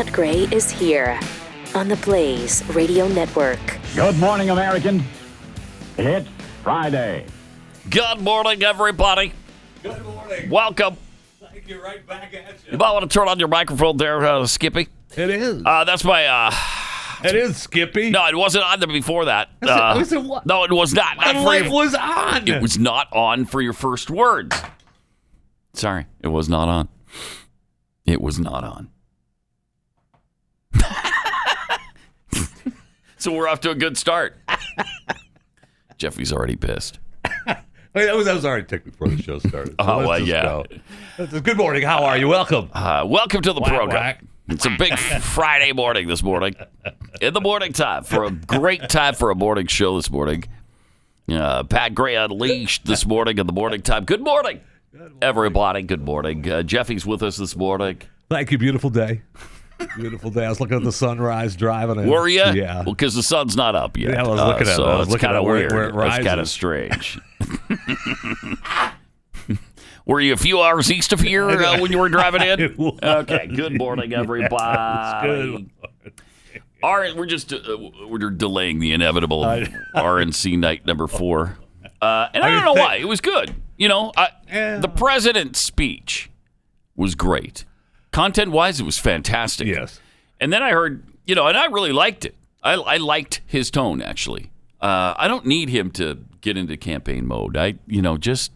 Matt Gray is here on the Blaze Radio Network. Good morning, American. It's Friday. Good morning, everybody. Good morning. Welcome. Thank you. Right back at you. You might want to turn on your microphone there, Skippy. It is. That's my... It is, Skippy. No, it wasn't on before that. What? No, it was not. The light was on. It was not on for your first words. Sorry, it was not on. It was not on. So we're off to a good start. Jeffy's already pissed. Wait, that was already ticked before the show started. So Well, yeah. Good morning. How are you? Welcome. Welcome to the program. Whack. It's a big Friday morning this morning. In the morning time, for a great time for a morning show this morning. Pat Gray Unleashed this morning in the morning time. Good morning, everybody. Good morning. Jeffy's with us this morning. Thank you. Beautiful day. Beautiful day. I was looking at the sunrise driving in. Were you? Yeah. Well, because the sun's not up yet. Yeah, I was looking at it. So I was it's looking kind at of where weird. it rises. It's kind of strange. Were you a few hours east of here when you were driving in? Okay. Good morning, everybody. We're delaying the inevitable of RNC night number 4. And I don't know why. It was good. The president's speech was great. Content-wise, it was fantastic. Yes. And then I heard, and I really liked it. I liked his tone, actually. I don't need him to get into campaign mode. Just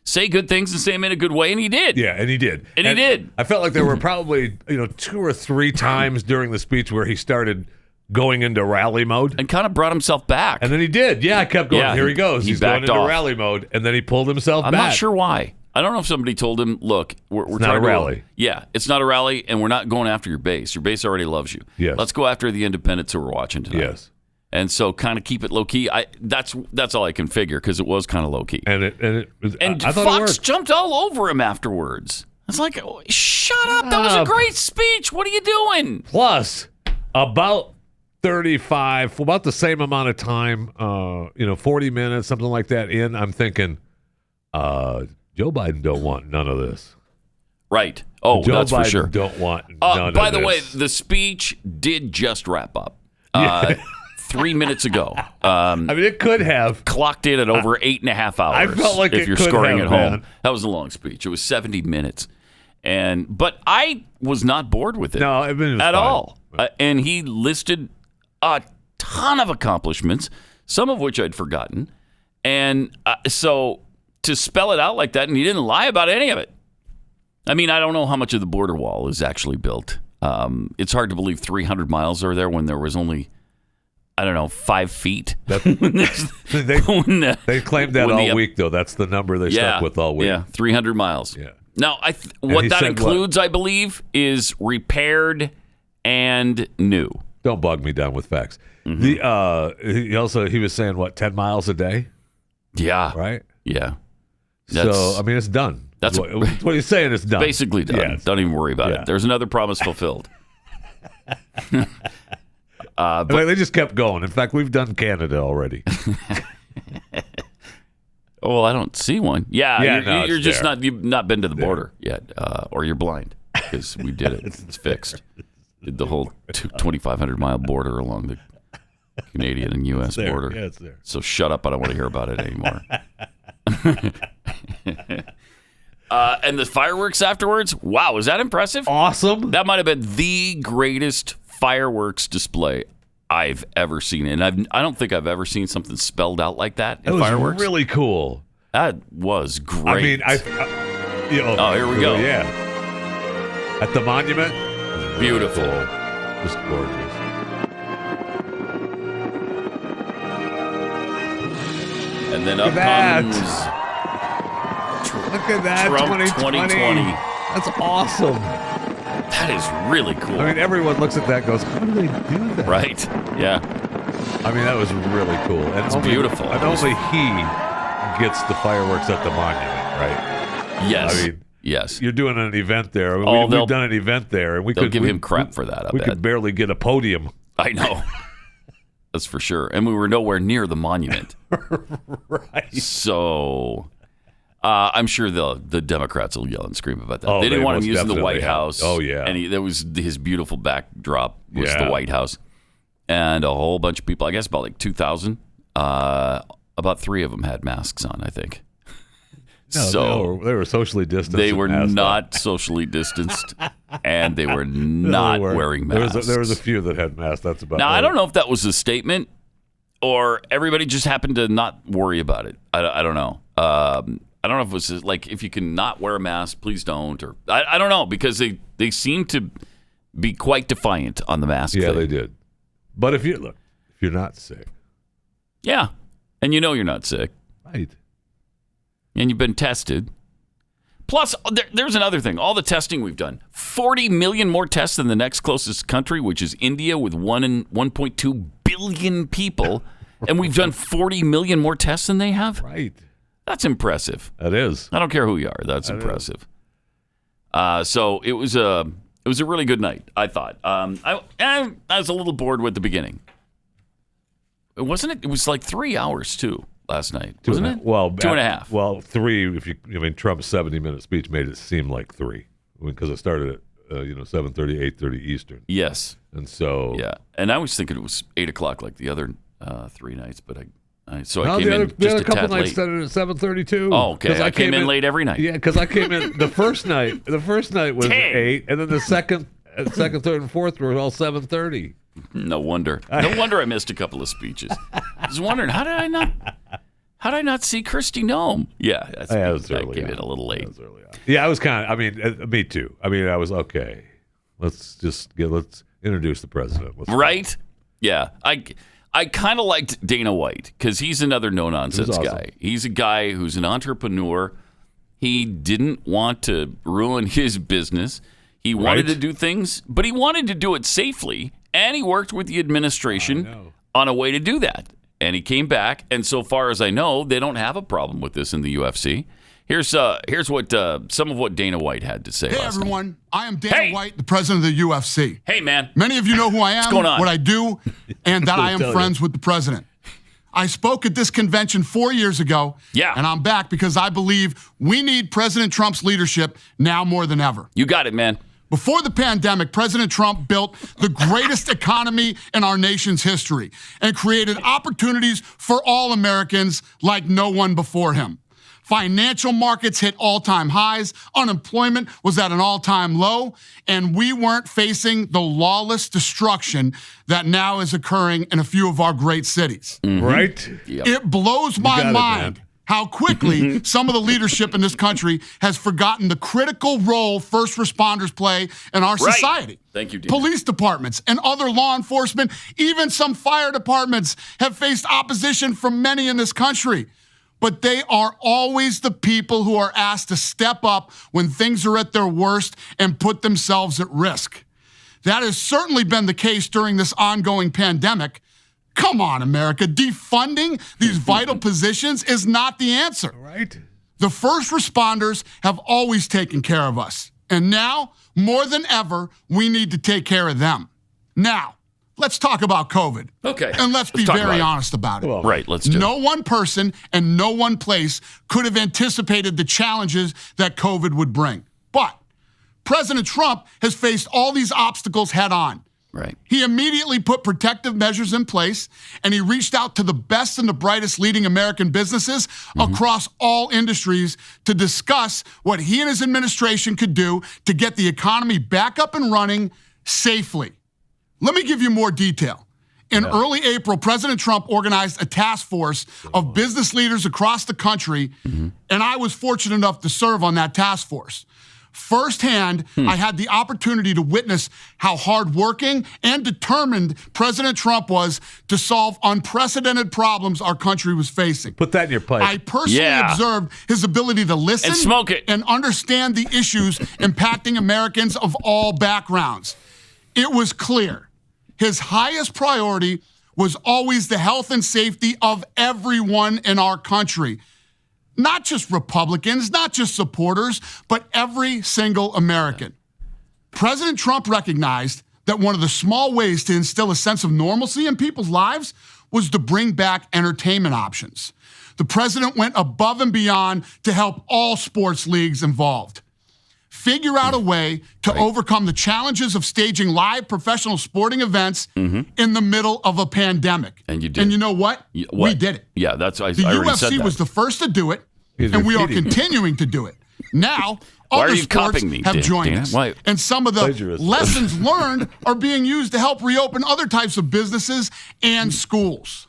say good things and say them in a good way, and he did. Yeah, and he did. And he did. I felt like there were probably 2 or 3 times during the speech where he started going into rally mode. And kind of brought himself back. And then he did. Yeah, I kept going. Yeah, Here he goes. He's going backed into off. rally mode, and then he pulled himself I'm back. not sure why. I don't know if somebody told him, look, we're not trying a rally. It's not a rally, and we're not going after your base. Your base already loves you. Yes. Let's go after the independents who are watching tonight. Yes. And so kind of keep it low-key. That's all I can figure, because it was kind of low-key. And I thought it Fox worked. jumped all over him afterwards. It's like, shut up. That was a great speech. What are you doing? Plus, about the same amount of time, 40 minutes, something like that in, I'm thinking, Joe Biden don't want none of this. Right. Oh, Joe that's Biden for sure. Don't want none of this. By the way, the speech did just wrap up 3 minutes ago. It could have. Clocked in at over 8.5 hours. I felt like if you're could scoring have, at home. man. That was a long speech. It was 70 minutes. But I was not bored with it. No, it was at fine. all. And he listed a ton of accomplishments, some of which I'd forgotten. And so to spell it out like that, and he didn't lie about any of it. I mean, I don't know how much of the border wall is actually built. It's hard to believe 300 miles are there when there was only, 5 feet. They claimed that all week, though. That's the number they stuck with all week. Yeah, 300 miles. Yeah. Now, what that includes, I believe, is repaired and new. Don't bog me down with facts. Mm-hmm. He was saying, 10 miles a day? Yeah. Right? Yeah. It's done. That's what he's saying. It's done. Basically done. Yeah, don't even worry about it. There's another promise fulfilled. But they just kept going. In fact, we've done Canada already. I don't see one. Yeah, you're just there. you've not been to the border yet, or you're blind, because we did it. It's fixed. Did the whole 2,500 mile border along the Canadian and U.S. border. Yeah, it's there. So shut up. I don't want to hear about it anymore. And the fireworks afterwards. Wow, was that impressive? Awesome. That might have been the greatest fireworks display I've ever seen. And I don't think I've ever seen something spelled out like that in fireworks. It was really cool. That was great. I mean, here we go. Yeah. At the monument. Beautiful. Just gorgeous. And then up comes Look at that. Trump 2020. That's awesome. That is really cool. I mean, everyone looks at that and goes, how do they do that? Right. Yeah. I mean, that was really cool. And it's beautiful. And only he gets the fireworks at the monument, right? Yes. I mean, yes. You're doing an event there. Oh, We've done an event there, and we they'll could give him crap for that. We could barely get a podium. I know. That's for sure. And we were nowhere near the monument. Right. So, I'm sure the Democrats will yell and scream about that. Oh, they didn't want him most using the definitely White have. House. Oh, yeah. And that was his beautiful backdrop was Yeah. the White House. And a whole bunch of people, I guess about like 2,000, about 3 of them had masks on, I think. No, they were socially distanced. They were not socially distanced, and they were not wearing masks. There was a few that had masks. That's about Now, right. I don't know if that was a statement or everybody just happened to not worry about it. I don't know. I don't know if it was like, if you can not wear a mask, please don't. Or I don't know, because they seem to be quite defiant on the mask Yeah, thing. they did. But if you're not sick. Yeah, and you know you're not sick. Right. And you've been tested. Plus, there's another thing. All the testing we've done. 40 million more tests than the next closest country, which is India, with 1.2 billion people. And we've done 40 million more tests than they have? Right. That's impressive. That is. I don't care who you are. That's impressive. So it was a really good night, I thought. I was a little bored with the beginning. Wasn't it? It was like 3 hours, too. Last night, wasn't it? Well, 2.5. Well, 3. Trump's 70-minute speech made it seem like 3 because it started at 7:30, 8:30 Eastern. Yes. And so yeah, and I was thinking it was 8 o'clock like the other 3 nights, but I came the in just a couple tad nights late. started at 7:32. Oh, okay. I came in late every night. Yeah, because I came in the first night. The first night was 8, and then the second, third, and fourth were all 7:30. No wonder. No wonder I missed a couple of speeches. I was wondering, how did I not see Kristi Noem? Yeah, That was I early came on. in a little late. That was early on. Yeah, I was kind of. Me too. I was okay. Let's introduce the president. Right? Yeah. I kind of liked Dana White because he's another no-nonsense awesome. guy. He's a guy who's an entrepreneur. He didn't want to ruin his business. He wanted to do things, but he wanted to do it safely, and he worked with the administration on a way to do that. And he came back, and so far as I know, they don't have a problem with this in the UFC. Here's what some of what Dana White had to say. Hey, last everyone. night. I am Dana White, the president of the UFC. Hey, man. Many of you know who I am, What's going on? what I do, and that I am tell friends with the president. I spoke at this convention 4 years ago, and I'm back because I believe we need President Trump's leadership now more than ever. You got it, man. Before the pandemic, President Trump built the greatest economy in our nation's history and created opportunities for all Americans like no one before him. Financial markets hit all-time highs, unemployment was at an all-time low, and we weren't facing the lawless destruction that now is occurring in a few of our great cities. Right? Yep. It blows my got it, mind man. how quickly some of the leadership in this country has forgotten the critical role first responders play in our society. Thank you, Dean. Police departments and other law enforcement, even some fire departments, have faced opposition from many in this country. But they are always the people who are asked to step up when things are at their worst and put themselves at risk. That has certainly been the case during this ongoing pandemic. Come on, America. Defunding these vital positions is not the answer. Right? The first responders have always taken care of us. And now, more than ever, we need to take care of them. Now, let's talk about COVID. Okay. And let's be talk very about it. honest about it. Right, let's do it. No one person and no one place could have anticipated the challenges that COVID would bring. But President Trump has faced all these obstacles head on. Right. He immediately put protective measures in place, and he reached out to the best and the brightest leading American businesses across all industries to discuss what he and his administration could do to get the economy back up and running safely. Let me give you more detail. In early April, President Trump organized a task force of business leaders across the country, and I was fortunate enough to serve on that task force. Firsthand, I had the opportunity to witness how hardworking and determined President Trump was to solve unprecedented problems our country was facing. Put that in your pipe. I personally observed his ability to listen And smoke it. and understand the issues impacting Americans of all backgrounds. It was clear his highest priority was always the health and safety of everyone in our country. Not just Republicans, not just supporters, but every single American. President Trump recognized that one of the small ways to instill a sense of normalcy in people's lives was to bring back entertainment options. The president went above and beyond to help all sports leagues involved figure out a way to overcome the challenges of staging live professional sporting events in the middle of a pandemic. And you did. And you know what? We did it. Yeah, that's I The already said UFC that. was the first to do it, and we are continuing to do it. Now, Why other are you sports copying me, have joined Dana? us. Why? And some of the Plagiarism. lessons learned are being used to help reopen other types of businesses and schools.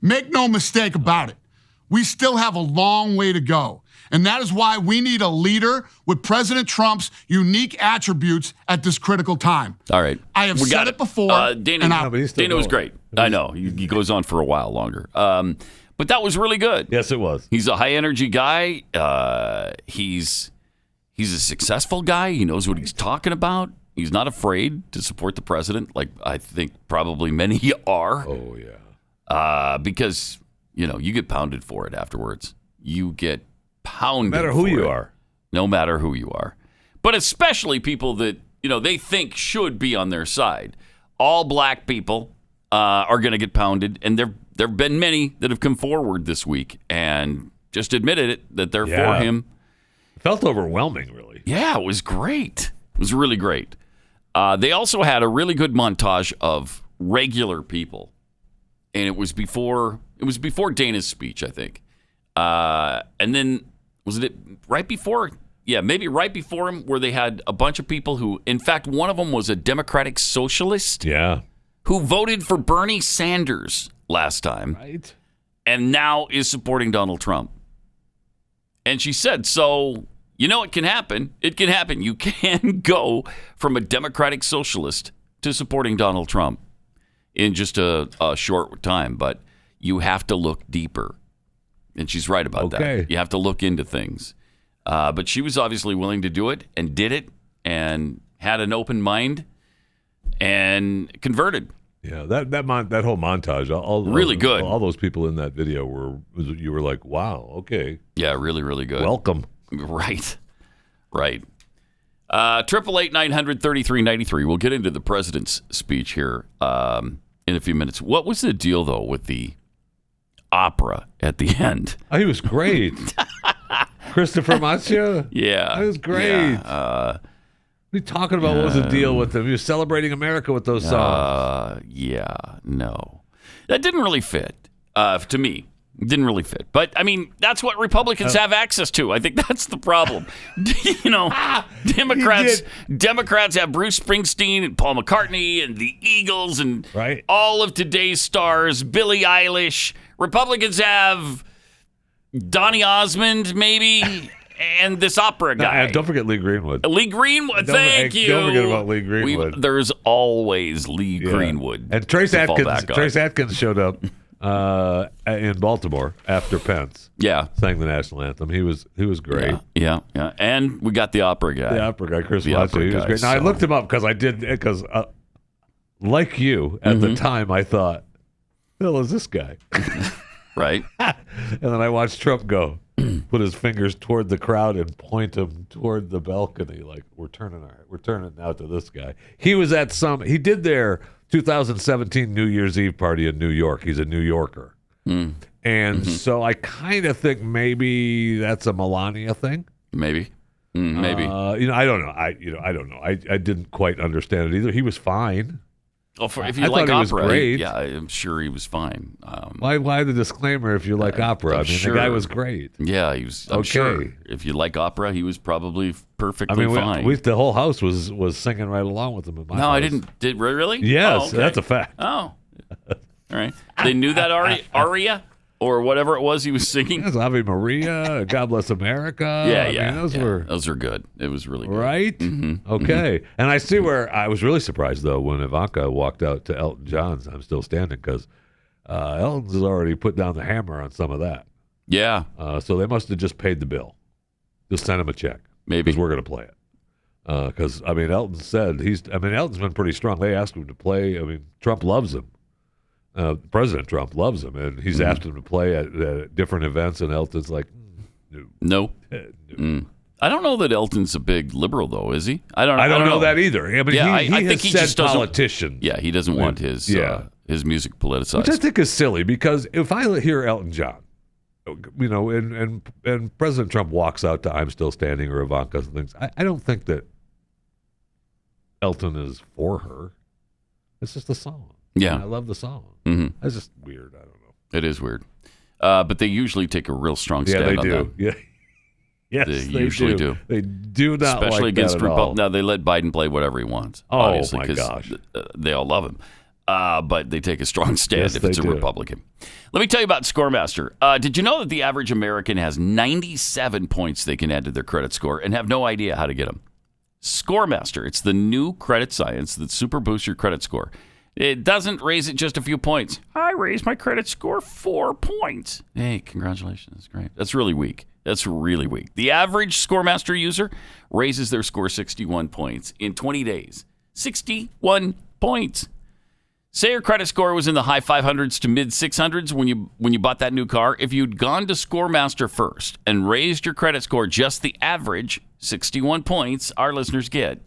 Make no mistake about it. We still have a long way to go. And that is why we need a leader with President Trump's unique attributes at this critical time. All right. I have We got said it before. Dana, and I- but he's still Dana was going. great. I know. He goes on for a while longer. But that was really good. Yes, it was. He's a high energy guy. He's a successful guy. He knows what he's talking about. He's not afraid to support the president, like I think probably many are. Oh, yeah. Because, you get pounded for it afterwards. You get pounded No matter who for you it. are. No matter who you are. But especially people that, they think should be on their side. All black people are going to get pounded. And there have been many that have come forward this week and just admitted it, that they're for him. It felt overwhelming, really. Yeah, it was great. It was really great. They also had a really good montage of regular people. And it was before Dana's speech, I think. And then, was it right before? Yeah, maybe right before him, where they had a bunch of people who, in fact, one of them was a Democratic socialist Yeah. who voted for Bernie Sanders last time Right. and now is supporting Donald Trump. And she said, so, it can happen. It can happen. You can go from a Democratic socialist to supporting Donald Trump in just a short time, but you have to look deeper. And she's right about that. You have to look into things. But she was obviously willing to do it and did it and had an open mind and converted. Yeah, that whole montage, all Really good. All those people in that video you were like, wow, okay, Yeah, really, really good. welcome. Right. 888-900-3393. We'll get into the president's speech here in a few minutes. What was the deal, though, with the opera at the end? Oh, he was great. Christopher Macchia? Yeah. That was great. Yeah. What are you talking about? What was the deal with him? He was celebrating America with those songs. No. That didn't really fit to me. It didn't really fit. But, I mean, that's what Republicans have access to. I think that's the problem. Democrats have Bruce Springsteen and Paul McCartney and the Eagles and Right. all of today's stars, Billie Eilish. Republicans have Donny Osmond, maybe, and this opera guy. And don't forget Lee Greenwood. Lee Greenwood, thank you. Don't forget about Lee Greenwood. There's always Lee Greenwood. And Trace to fall back on. Atkins showed up in Baltimore after Pence. Yeah. Sang the national anthem. He was great. Yeah. And we got the opera guy. The opera guy, Chris The opera Macchia, he was guy, great. Now, I so- looked him up because like you, at the time, I thought, who the hell is this guy? Right. And then I watched Trump go, put his fingers toward the crowd and point them toward the balcony, like we're turning now to this guy. He was at he did their 2017 New Year's Eve party in New York. He's a New Yorker, and so I kind of think maybe that's a Melania thing. Maybe. I don't know. I don't know. I didn't quite understand it either. He was fine. Oh, if I you thought like he was opera, great. yeah, I'm sure he was fine. Why the disclaimer if you like opera? I'm I mean, sure. the guy was great. Yeah, he was. I'm Okay. sure if you like opera, he was probably perfectly I mean, fine. the whole house was singing right along with him. In my No, house. I didn't. Did really? Yes, Oh, okay. that's a fact. Oh, all right. They knew that aria or whatever it was he was singing. Yes, Ave Maria, God Bless America. Yeah, I mean, those were those are good. It was really good. right. Okay, and I see where I was really surprised though when Ivanka walked out to Elton John's. I'm still standing because Elton's already put down the hammer on some of that. Yeah, So they must have just paid the bill. Just send him a check. Maybe. Because we're going to play it. Because, Elton said Elton's been pretty strong. They asked him to play. Trump loves him. President Trump loves him. And he's asked him to play at different events. And Elton's like, no. no. I don't know that Elton's a big liberal, though, is he? I don't I don't know that either. Yeah, he I has think he said just doesn't- politician. Yeah, he doesn't want his his music politicized. Which I think is silly, because if I hear Elton John, and President Trump walks out to "I'm Still Standing" or Ivanka and things, I don't think that Elton is for her. It's just a song. Yeah. And I love the song. Mm-hmm. That's just weird. I don't know. It is weird. But they usually take a real strong stand on that. Yeah. Yes, They usually do. They do not Especially like against that at all. Now, they let Biden play whatever he wants. Oh, obviously, my 'cause gosh. They all love him. But they take a strong stand Yes, if it's a they do. Republican. Let me tell you about Scoremaster. Did you know that the average American has 97 points they can add to their credit score and have no idea how to get them? Scoremaster. It's the new credit science that super boosts your credit score. It doesn't raise it just a few points. I raised my credit score 4 points. Hey, congratulations. Great. That's really weak. That's really weak. The average Scoremaster user raises their score 61 points in 20 days. 61 points. Say your credit score was in the high 500s to mid 600s when you bought that new car. If you'd gone to Scoremaster first and raised your credit score just the average 61 points our listeners get,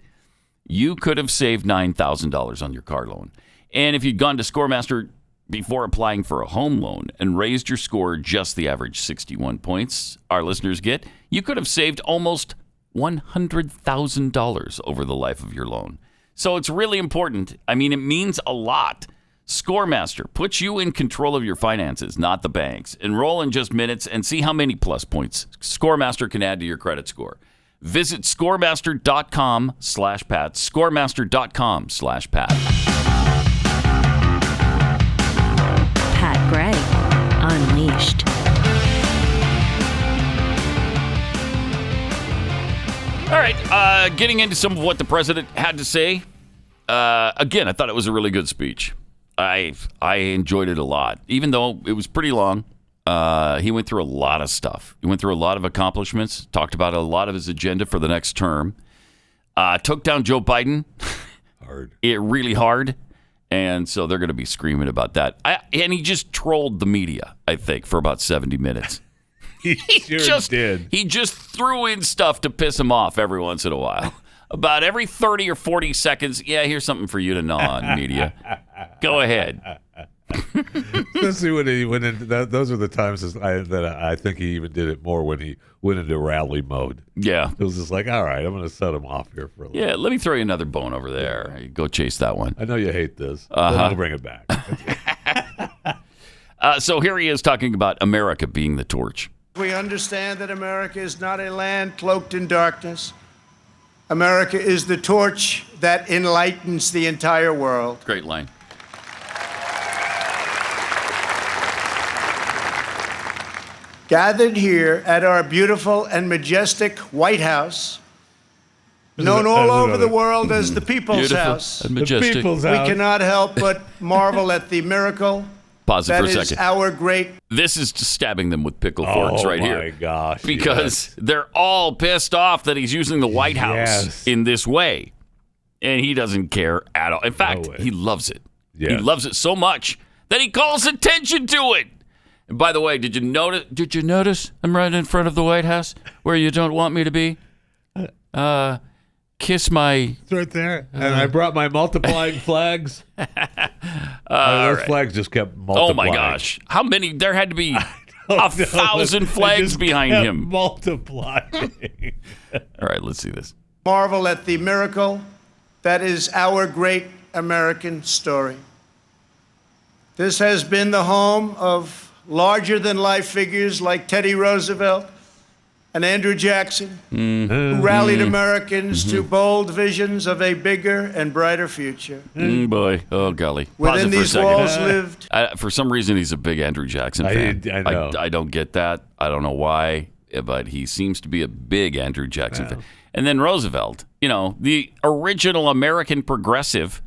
you could have saved $9,000 on your car loan. And if you'd gone to Scoremaster before applying for a home loan and raised your score just the average 61 points our listeners get, you could have saved almost $100,000 over the life of your loan. So it's really important. I mean, it means a lot. Scoremaster puts you in control of your finances, not the banks. Enroll in just minutes and see how many plus points Scoremaster can add to your credit score. Visit scoremaster.com/Pat. Scoremaster.com/Pat. Pat Gray Unleashed. All right, getting into some of what the president had to say. Again, I thought it was a really good speech. I enjoyed it a lot, even though it was pretty long. He went through a lot of stuff. He went through a lot of accomplishments, talked about a lot of his agenda for the next term. Took down Joe Biden. Hard. Really hard. And so they're going to be screaming about that. And he just trolled the media, I think, for about 70 minutes. He sure did. He just threw in stuff to piss him off every once in a while. About every 30 or 40 seconds, yeah, here's something for you to gnaw on, media. Go ahead. Especially when he went into those are the times that I think he even did it more when he went into rally mode. Yeah. It was just like, all right, I'm going to set him off here for a little. Yeah, let me throw you another bone over there. Go chase that one. I know you hate this, but I'll bring it back. So here he is talking about America being the torch. We understand that America is not a land cloaked in darkness. America is the torch that enlightens the entire world. Great line. Gathered here at our beautiful and majestic White House, known all over the world as the People's Beautiful House, and majestic. The People's we House. cannot help but marvel at the miracle Pause it that for a is second. our great. This is just stabbing them with pickle forks right here. Oh, my gosh. Because they're all pissed off that he's using the White House Yes. in this way. And he doesn't care at all. In fact, way. he loves it. Yes. He loves it so much that he calls attention to it. And by the way, did you notice I'm right in front of the White House where you don't want me to be? Kiss my... It's right there. And I brought my multiplying flags. Those flags just kept multiplying. Oh, my gosh. How many? There had to be 1,000 flags behind him. Multiplying. All right, let's see this. Marvel at the miracle that is our great American story. This has been the home of larger-than-life figures like Teddy Roosevelt and Andrew Jackson, who rallied Americans to bold visions of a bigger and brighter future. Boy. Oh, golly. Pause Within it for a these second. walls lived For some reason, he's a big Andrew Jackson fan. I know. I don't get that. I don't know why, but he seems to be a big Andrew Jackson fan. And then Roosevelt, the original American progressive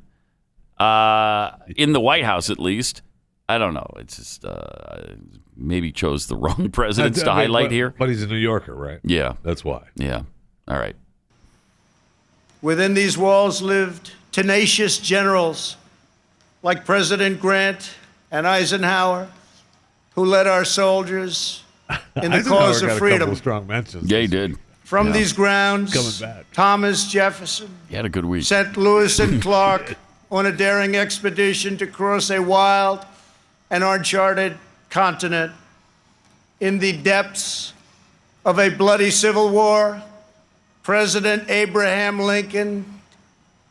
in the White House, at least. I don't know. It's just maybe chose the wrong presidents to highlight here. But he's a New Yorker, right? Yeah. That's why. Yeah. All right. Within these walls lived tenacious generals like President Grant and Eisenhower, who led our soldiers in the cause of got a freedom. couple of strong mentions. Yeah, he did. From Yeah. these grounds, Coming back. Thomas Jefferson, He had a good week. St. Louis and Clark, on a daring expedition to cross a wild and uncharted continent in the depths of a bloody civil war, President Abraham Lincoln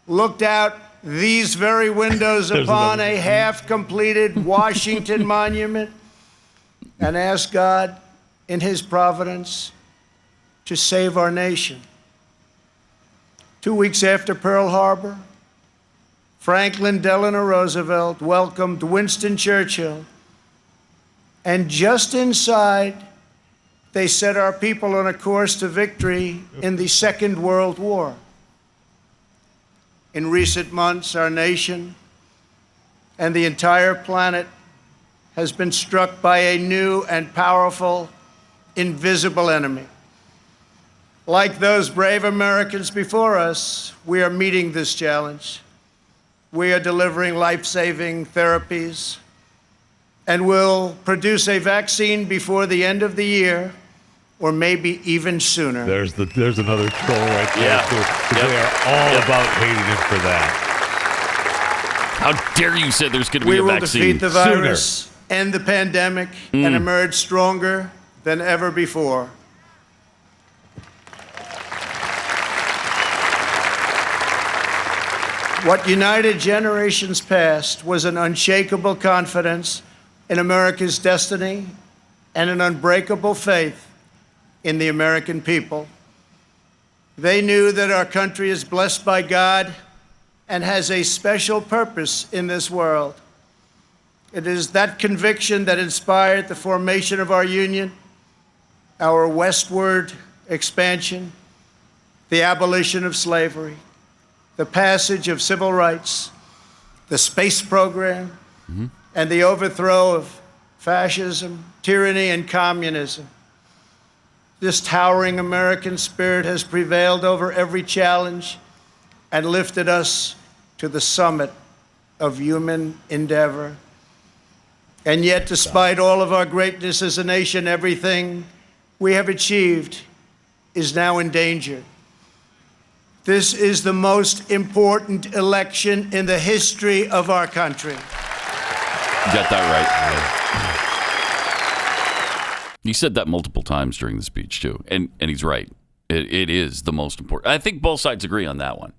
looked out these very windows upon a half-completed Washington monument and asked God in his providence to save our nation. 2 weeks after Pearl Harbor, Franklin Delano Roosevelt welcomed Winston Churchill, and just inside, they set our people on a course to victory in the Second World War. In recent months, our nation and the entire planet has been struck by a new and powerful, invisible enemy. Like those brave Americans before us, we are meeting this challenge. We are delivering life-saving therapies and will produce a vaccine before the end of the year, or maybe even sooner. There's another troll right there. Yeah. Too. They are all about hating him for that. How dare you say there's going to be We a will vaccine? defeat the virus, end the pandemic, and emerge stronger than ever before. What united generations past was an unshakable confidence in America's destiny and an unbreakable faith in the American people. They knew that our country is blessed by God and has a special purpose in this world. It is that conviction that inspired the formation of our union, our westward expansion, the abolition of slavery, the passage of civil rights, the space program, and the overthrow of fascism, tyranny, and communism. This towering American spirit has prevailed over every challenge and lifted us to the summit of human endeavor. And yet, despite all of our greatness as a nation, everything we have achieved is now in danger. This is the most important election in the history of our country. You got that right. He said that multiple times during the speech, too. And he's right. It is the most important. I think both sides agree on that one.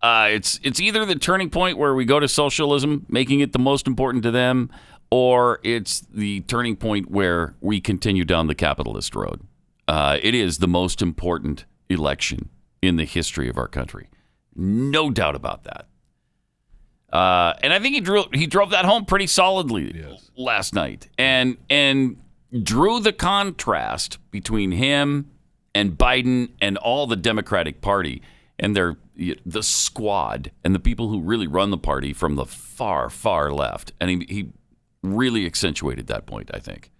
It's either the turning point where we go to socialism, making it the most important to them, or it's the turning point where we continue down the capitalist road. It is the most important election in the history of our country. No doubt about that. And I think he drove that home pretty solidly last night. And drew the contrast between him and Biden and all the Democratic Party and the squad and the people who really run the party from the far, far left. And he really accentuated that point, I think.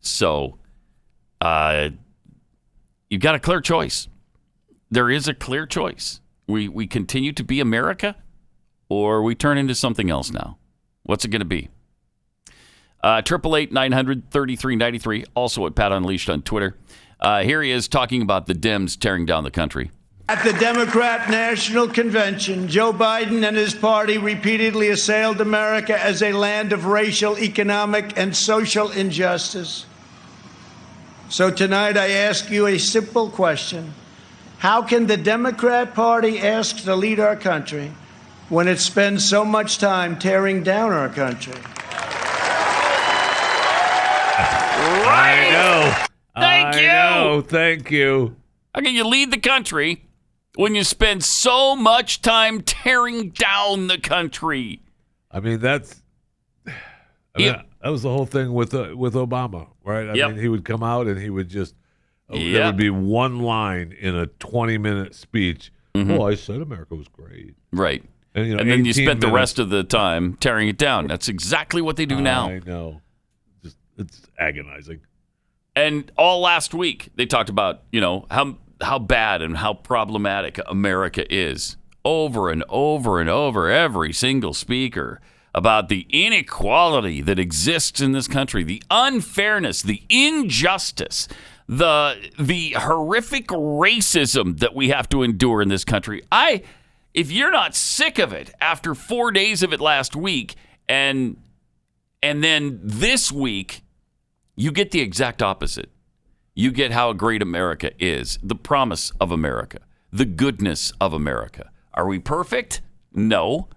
So you've got a clear choice. There is a clear choice. We continue to be America, or we turn into something else now. What's it going to be? 888-900-3393, also at Pat Unleashed on Twitter. Here he is talking about the Dems tearing down the country. At the Democrat National Convention, Joe Biden and his party repeatedly assailed America as a land of racial, economic, and social injustice. So tonight I ask you a simple question. How can the Democrat Party ask to lead our country when it spends so much time tearing down our country? Right. I know. Thank you. Know. Thank you. How can you lead the country when you spend so much time tearing down the country? I mean, that was the whole thing with Obama, right? I mean, he would come out and he would just there would be one line in a 20-minute speech. Oh, I said America was great. Right. And, and then you spent the rest of the time tearing it down. That's exactly what they do now. I know. It's agonizing. And all last week, they talked about, how bad and how problematic America is. Over and over and over, every single speaker about the inequality that exists in this country, the unfairness, the injustice, the horrific racism that we have to endure in this country. if you're not sick of it after 4 days of it last week, and then this week, you get the exact opposite. You get how great America is, the promise of America, the goodness of America. Are we perfect? No.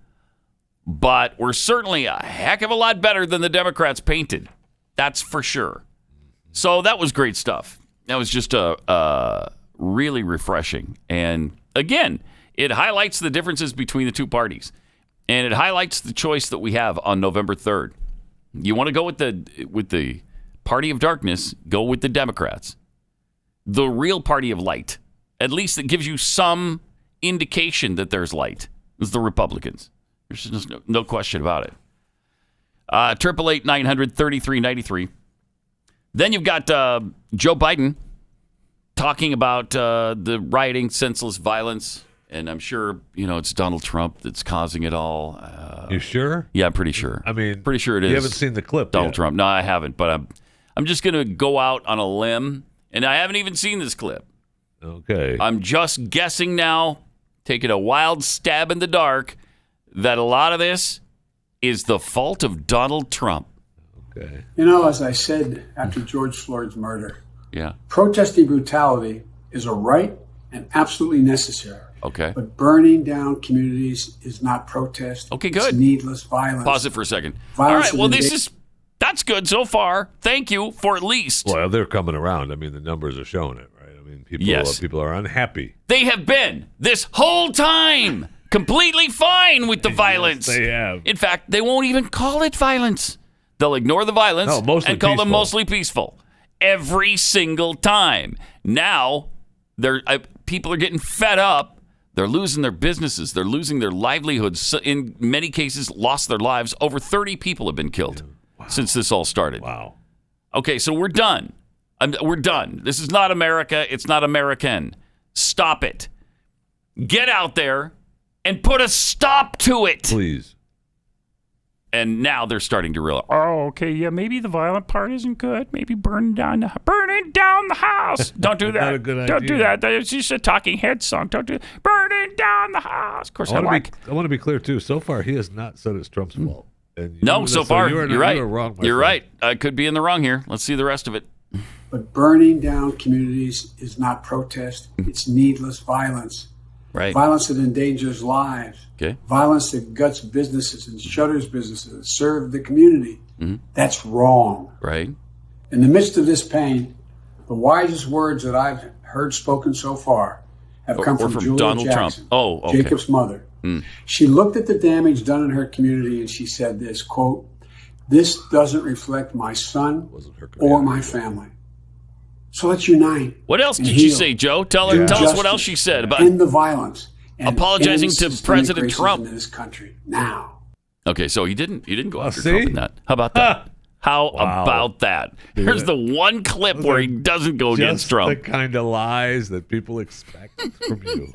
But we're certainly a heck of a lot better than the Democrats painted. That's for sure. So that was great stuff. That was just really refreshing. And again, it highlights the differences between the two parties. And it highlights the choice that we have on November 3rd. You want to go with the party of darkness, go with the Democrats. The real party of light, at least it gives you some indication that there's light, is the Republicans. There's just no question about it. 888-900-3393. Then you've got Joe Biden talking about the rioting, senseless violence. And I'm sure, it's Donald Trump that's causing it all. You sure? Yeah, I'm pretty sure. I mean, pretty sure it is. You haven't seen the clip Donald yet. Trump. No, I haven't. But I'm just going to go out on a limb. And I haven't even seen this clip. Okay. I'm just guessing now, taking a wild stab in the dark, that a lot of this is the fault of Donald Trump. Okay. As I said after George Floyd's murder, Yeah. protesting brutality is a right and absolutely necessary. Okay. But burning down communities is not protest. Okay, good. It's needless violence. Pause it for a second. Violence All right. Well, is that's good so far. Thank you for at least. Well, they're coming around. I mean, the numbers are showing it, right? I mean, people are unhappy. They have been this whole time completely fine with the violence. Yes, they have. In fact, they won't even call it violence. They'll ignore the violence and call them mostly peaceful every single time. Now, people are getting fed up. They're losing their businesses. They're losing their livelihoods. In many cases, lost their lives. Over 30 people have been killed since this all started. Wow. Okay, so we're done. We're done. This is not America. It's not American. Stop it. Get out there and put a stop to it. Please. And now they're starting to realize, oh, okay, yeah, maybe the violent part isn't good. Maybe burning down the house. Don't do that. Not a good idea. Don't do that. It's just a Talking Heads song. Don't do it. Burning down the house. Of course, I want to be clear, too. So far, he has not said it's Trump's fault. And so far, you're right. You're wrong, you're right. I could be in the wrong here. Let's see the rest of it. But burning down communities is not protest. It's needless violence. Right. Violence that endangers lives. Okay. Violence that guts businesses and shutters businesses that serve the community. Mm-hmm. That's wrong. Right. In the midst of this pain, the wisest words that I've heard spoken so far have come from Julia Donald Jackson, Trump. Oh, okay. Jacob's mother. She looked at the damage done in her community and she said this, quote, "This doesn't reflect my son or my family. So let's unite." What else did she say, Joe? Tell us what else she said about end the violence and apologizing to President Trump in this country now. Okay, so he didn't go after Trump in that. How about that? How about that? Here's the one clip where he doesn't go against Trump. The kind of lies that people expect from you.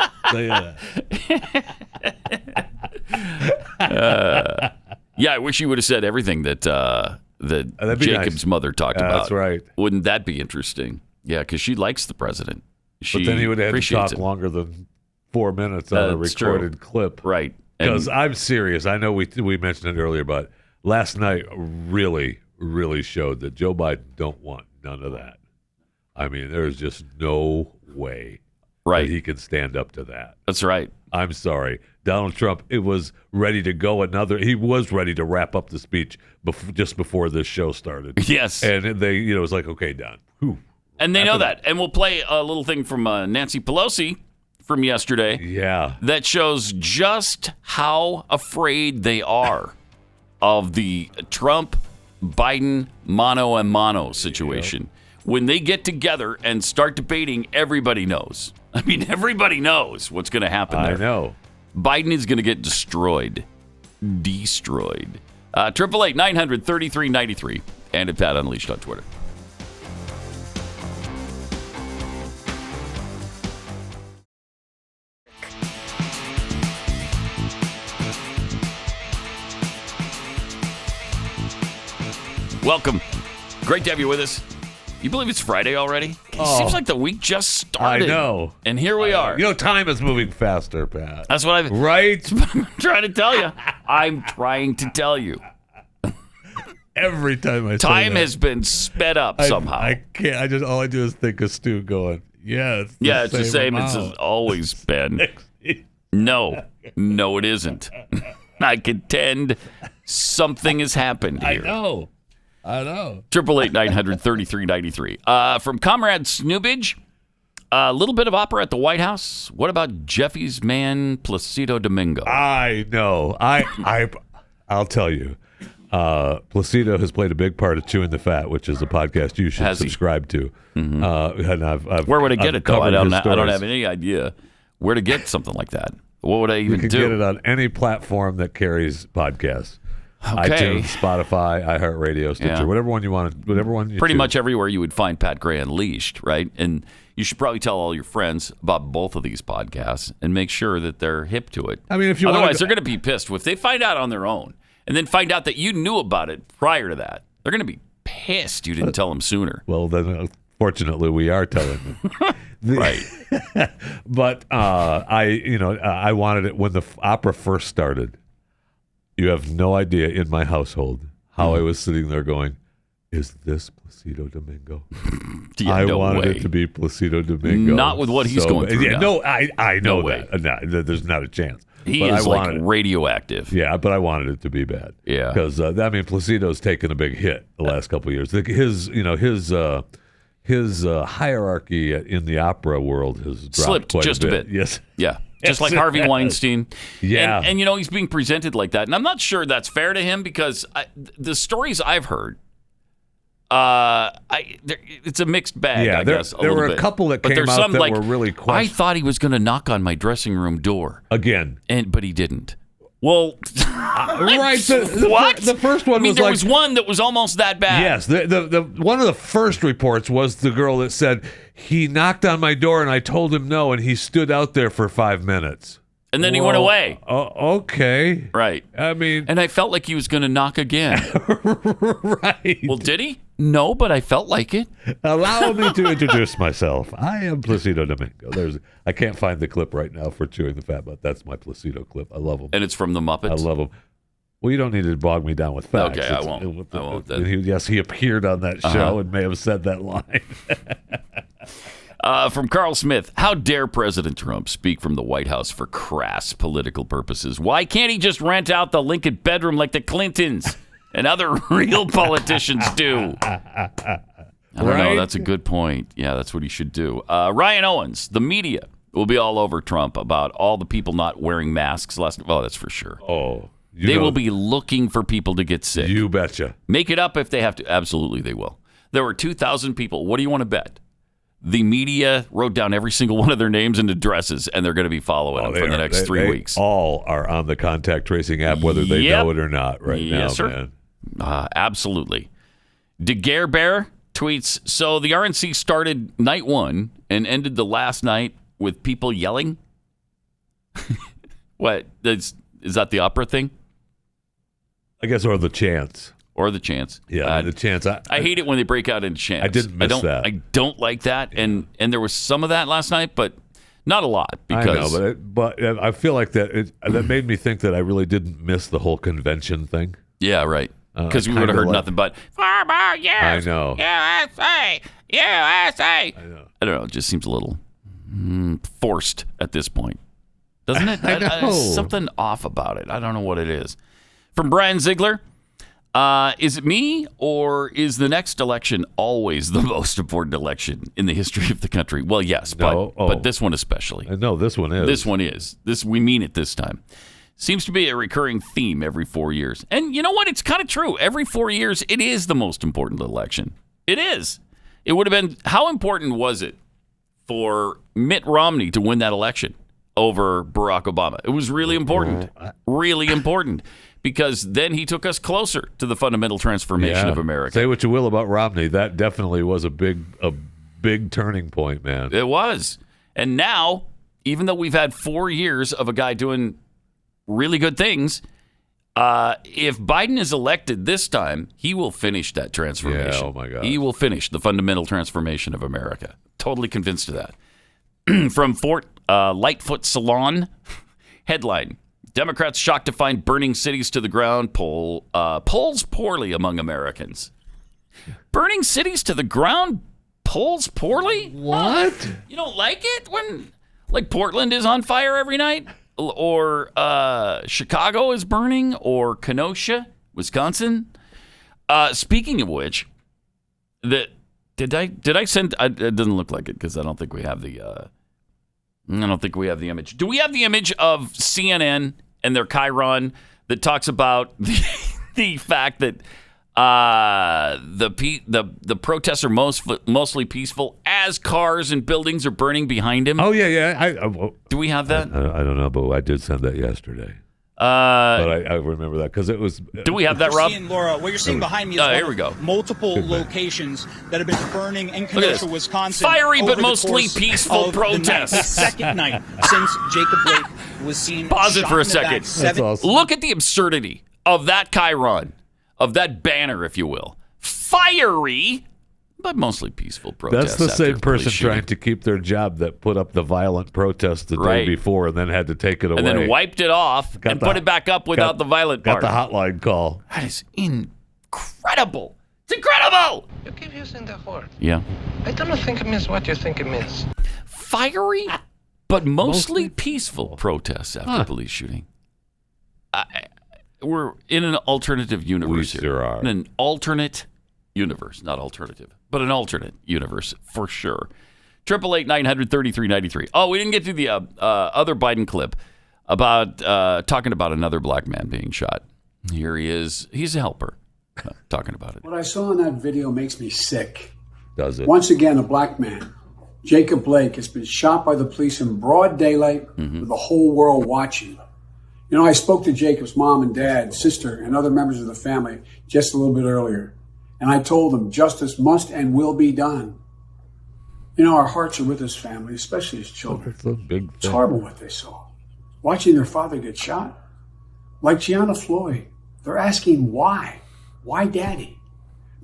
Yeah, I wish you would have said everything that Jacob's mother talked about. That's right. Wouldn't that be interesting? Yeah, because she likes the president. But then he would have to talk longer than 4 minutes on a recorded clip. Right. Because I'm serious. I know we mentioned it earlier, but last night really, really showed that Joe Biden don't want none of that. I mean, there's just no way that he can stand up to that. That's right. I'm sorry. Donald Trump, he was ready to wrap up the speech just before this show started. Yes. And it was like, okay, done. Whew. And they know that. And we'll play a little thing from Nancy Pelosi from yesterday. Yeah. That shows just how afraid they are of the Trump-Biden mano a mano situation. When they get together and start debating, everybody knows. I mean, everybody knows what's going to happen there. I know. Biden is going to get destroyed. 888-900-3393 and at Pat Unleashed on Twitter. Welcome. Great to have you with us. You believe it's Friday already? It Oh. seems like the week just started. I know. And here we are. You know, time is moving faster, Pat. That's what Right? I'm trying to tell you. I'm trying to tell you. Every time I say Time that, has been sped up somehow. I can't. All I do is think of Stu going, yeah, it's the same as amount. it's always been. No, it isn't. I contend something has happened here. I know. 888-900-3393. From Comrade Snoobage, a little bit of opera at the White House. What about Jeffy's man, Placido Domingo? I know. I'll tell you. Placido has played a big part of Chewing the Fat, which is a podcast you should subscribe to. Mm-hmm. And I've Where would I get it, though? I covered don't his stories. have any idea where to get something like that. What would I even You can do? get it on any platform that carries podcasts. Okay. iTunes, Spotify, iHeartRadio, Stitcher, Yeah. whatever one you want, whatever one you Pretty choose. much everywhere you would find Pat Gray Unleashed, right? And you should probably tell all your friends about both of these podcasts and make sure that they're hip to it. I mean, if you Otherwise, want they're going to be pissed. If they find out on their own and then find out that you knew about it prior to that, they're going to be pissed you didn't tell them sooner. Well, then, fortunately, we are telling them. Right. But I wanted it when the opera first started. You have no idea in my household how I was sitting there going, "Is this Placido Domingo?" Yeah, I no wanted way. it to be Placido Domingo. Not with what he's going through Yeah, now. no, I know No way. that. No, there's not a chance. He But is I like wanted it. radioactive. Yeah, but I wanted it to be bad. Yeah. because Placido's taken a big hit the last couple of years. His hierarchy in the opera world has dropped Slipped quite just a bit. Yes. Yeah. Just like Harvey Weinstein. Yeah. And he's being presented like that. And I'm not sure that's fair to him because the stories I've heard, it's a mixed bag, Yeah, I guess. there were a couple that came out that were really I questionable. thought he was going to knock on my dressing room door, Again. but he didn't. Well, Right. what? The first one was there like, was one that was almost that bad. yes, the one of the first reports was the girl that said he knocked on my door and I told him no, and he stood out there for 5 minutes. And then he went away. Okay. Right. I mean, And I felt like he was going to knock again. right. Well, did he? No, but I felt like it. Allow me to introduce myself. I am Placido Domingo. I can't find the clip right now for Chewing the Fat, but that's my Placido clip. I love him. And it's from the Muppets. I love him. Well, you don't need to bog me down with facts. Okay, I won't then. Yes, he appeared on that show and may have said that line. From Carl Smith, how dare President Trump speak from the White House for crass political purposes? Why can't he just rent out the Lincoln bedroom like the Clintons and other real politicians do? I don't know. Right? That's a good point. Yeah, that's what he should do. Ryan Owens, the media will be all over Trump about all the people not wearing masks Oh, that's for sure. Oh, They will be looking for people to get sick. You betcha. Make it up if they have to. Absolutely, they will. There were 2,000 people. What do you want to bet? The media wrote down every single one of their names and addresses, and they're going to be following them for the next 3 weeks. All are on the contact tracing app, whether they know it or not right now, Yes, sir. man. Absolutely. DeGare Bear tweets, so the RNC started night one and ended the last night with people yelling? What? Is that the opera thing? I guess, or the chants. Or the chants? Yeah, the chants. I hate it when they break out in chants. I didn't miss that. I don't like that, and there was some of that last night, but not a lot. Because I know, but I feel like that made me think that I really didn't miss the whole convention thing. Yeah, right. Because we I would have kinda heard like- nothing but "Farmer, yes, I know. USA, USA." I know. I don't know. It just seems a little forced at this point, doesn't it? I know. There's something off about it. I don't know what it is. From Brian Ziegler. Is it me, or is the next election always the most important election in the history of the country? Well, yes, but this one especially. I know this one is. This one is. We mean it this time. Seems to be a recurring theme every 4 years. And you know what? It's kind of true. Every 4 years, it is the most important election. It is. It would have been, how important was it for Mitt Romney to win that election over Barack Obama? It was really important. Really important. Because then he took us closer to the fundamental transformation of America. Say what you will about Romney, that definitely was a big turning point, man. It was. And now, even though we've had 4 years of a guy doing really good things, If Biden is elected this time, he will finish that transformation. Yeah, oh my God. He will finish the fundamental transformation of America. Totally convinced of that. From Fort Lightfoot Salon, headline: Democrats shocked to find burning cities to the ground polls poorly among Americans. Burning cities to the ground polls poorly? What? You don't like it when, like, Portland is on fire every night? Or Chicago is burning? Or Kenosha, Wisconsin? Speaking of which, did I send? It doesn't look like it because I don't think we have the. I don't think we have the image. Do we have the image of CNN and their chyron that talks about the fact that the protests are mostly peaceful as cars and buildings are burning behind him? Oh yeah. Do we have that? I don't know, but I did send that yesterday. But I remember that because it was. Do we have that, Rob? Laura, what you're seeing behind me is here we go. Multiple locations that have been burning in Kenosha, Wisconsin. Fiery but mostly peaceful protests. The second night since Jacob Blake was seen. Pause it for a second. That's awesome. Look at the absurdity of that chyron, of that banner, if you will. Fiery but mostly peaceful protests. That's the same person shooting. trying to keep their job that put up the violent protest the day before and then had to take it away. And then wiped it off and put it back up without the violent part. Got the hotline call. That is incredible. It's incredible. You keep using the word. Yeah. I don't think it means what you think it means. Fiery but mostly peaceful protests after police shooting. We're in an alternative universe here. Sure are. In an alternate universe, not alternative, but an alternate universe for sure. 888-900-3393. Oh, we didn't get to the other Biden clip about talking about another black man being shot. Here he is. He's a helper talking about it. What I saw in that video makes me sick. Does it? Once again, a black man, Jacob Blake, has been shot by the police in broad daylight with the whole world watching. You know, I spoke to Jacob's mom and dad, sister, and other members of the family just a little bit earlier. And I told them justice must and will be done. You know, our hearts are with this family, especially his children. It's a big thing. It's horrible what they saw. Watching their father get shot. Like Gianna Floyd, they're asking why? Why daddy?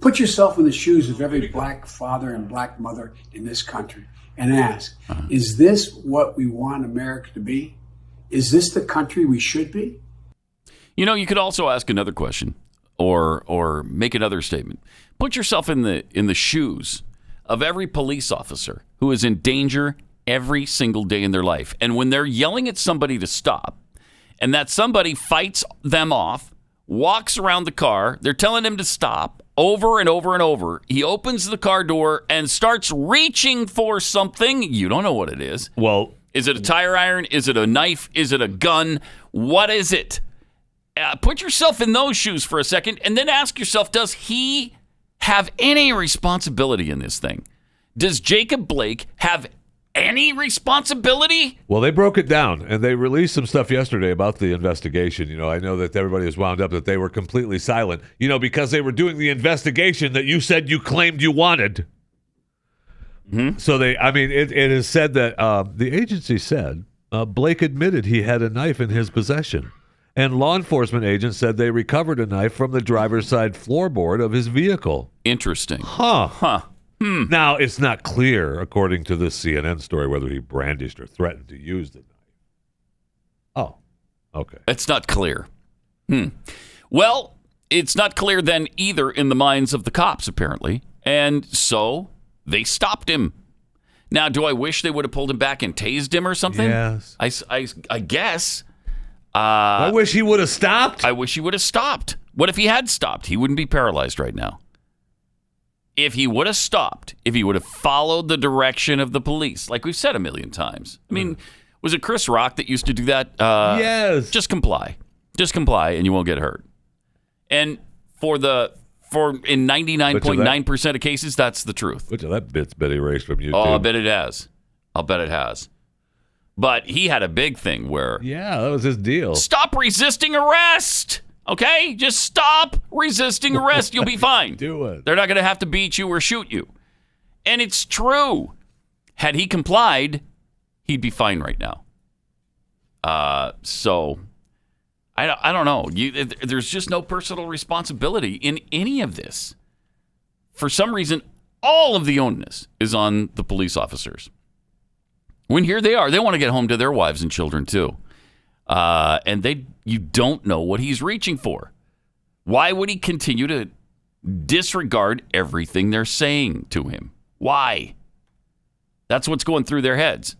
Put yourself in the shoes of every black father and black mother in this country and ask, is this what we want America to be? Is this the country we should be? You know, you could also ask another question or make another statement. Put yourself in the shoes of every police officer who is in danger every single day in their life. And when they're yelling at somebody to stop, and that somebody fights them off, walks around the car, they're telling him to stop over and over and over. He opens the car door and starts reaching for something. You don't know what it is. Well, is it a tire iron? Is it a knife? Is it a gun? What is it? Put yourself in those shoes for a second and then ask yourself, does he have any responsibility in this thing? Does Jacob Blake have any responsibility? Well, they broke it down and they released some stuff yesterday about the investigation. You know, I know that everybody was wound up that they were completely silent, you know, because they were doing the investigation that you said you claimed you wanted. Mm-hmm. So it is said that the agency said Blake admitted he had a knife in his possession. And law enforcement agents said they recovered a knife from the driver's side floorboard of his vehicle. Interesting. Huh. Now, it's not clear, according to this CNN story, whether he brandished or threatened to use the knife. Oh, okay. It's not clear. Well, it's not clear then either in the minds of the cops, apparently. And so they stopped him. Now, do I wish they would have pulled him back and tased him or something? Yes. I guess. I wish he would have stopped. I wish he would have stopped. What if he had stopped? He wouldn't be paralyzed right now. If he would have stopped, if he would have followed the direction of the police, like we've said a million times. I mean, was it Chris Rock that used to do that? Yes. Just comply. Just comply and you won't get hurt. And in 99.9% of cases, that's the truth. Which of that bit's been erased from YouTube? Oh, I'll bet it has. But he had a big thing where... Yeah, that was his deal. Stop resisting arrest! Okay? Just stop resisting arrest. You'll be fine. Do it. They're not going to have to beat you or shoot you. And it's true. Had he complied, he'd be fine right now. So, I don't know. There's just no personal responsibility in any of this. For some reason, all of the onus is on the police officers. When here they are, they want to get home to their wives and children too. And you don't know what he's reaching for. Why would he continue to disregard everything they're saying to him? Why? That's what's going through their heads.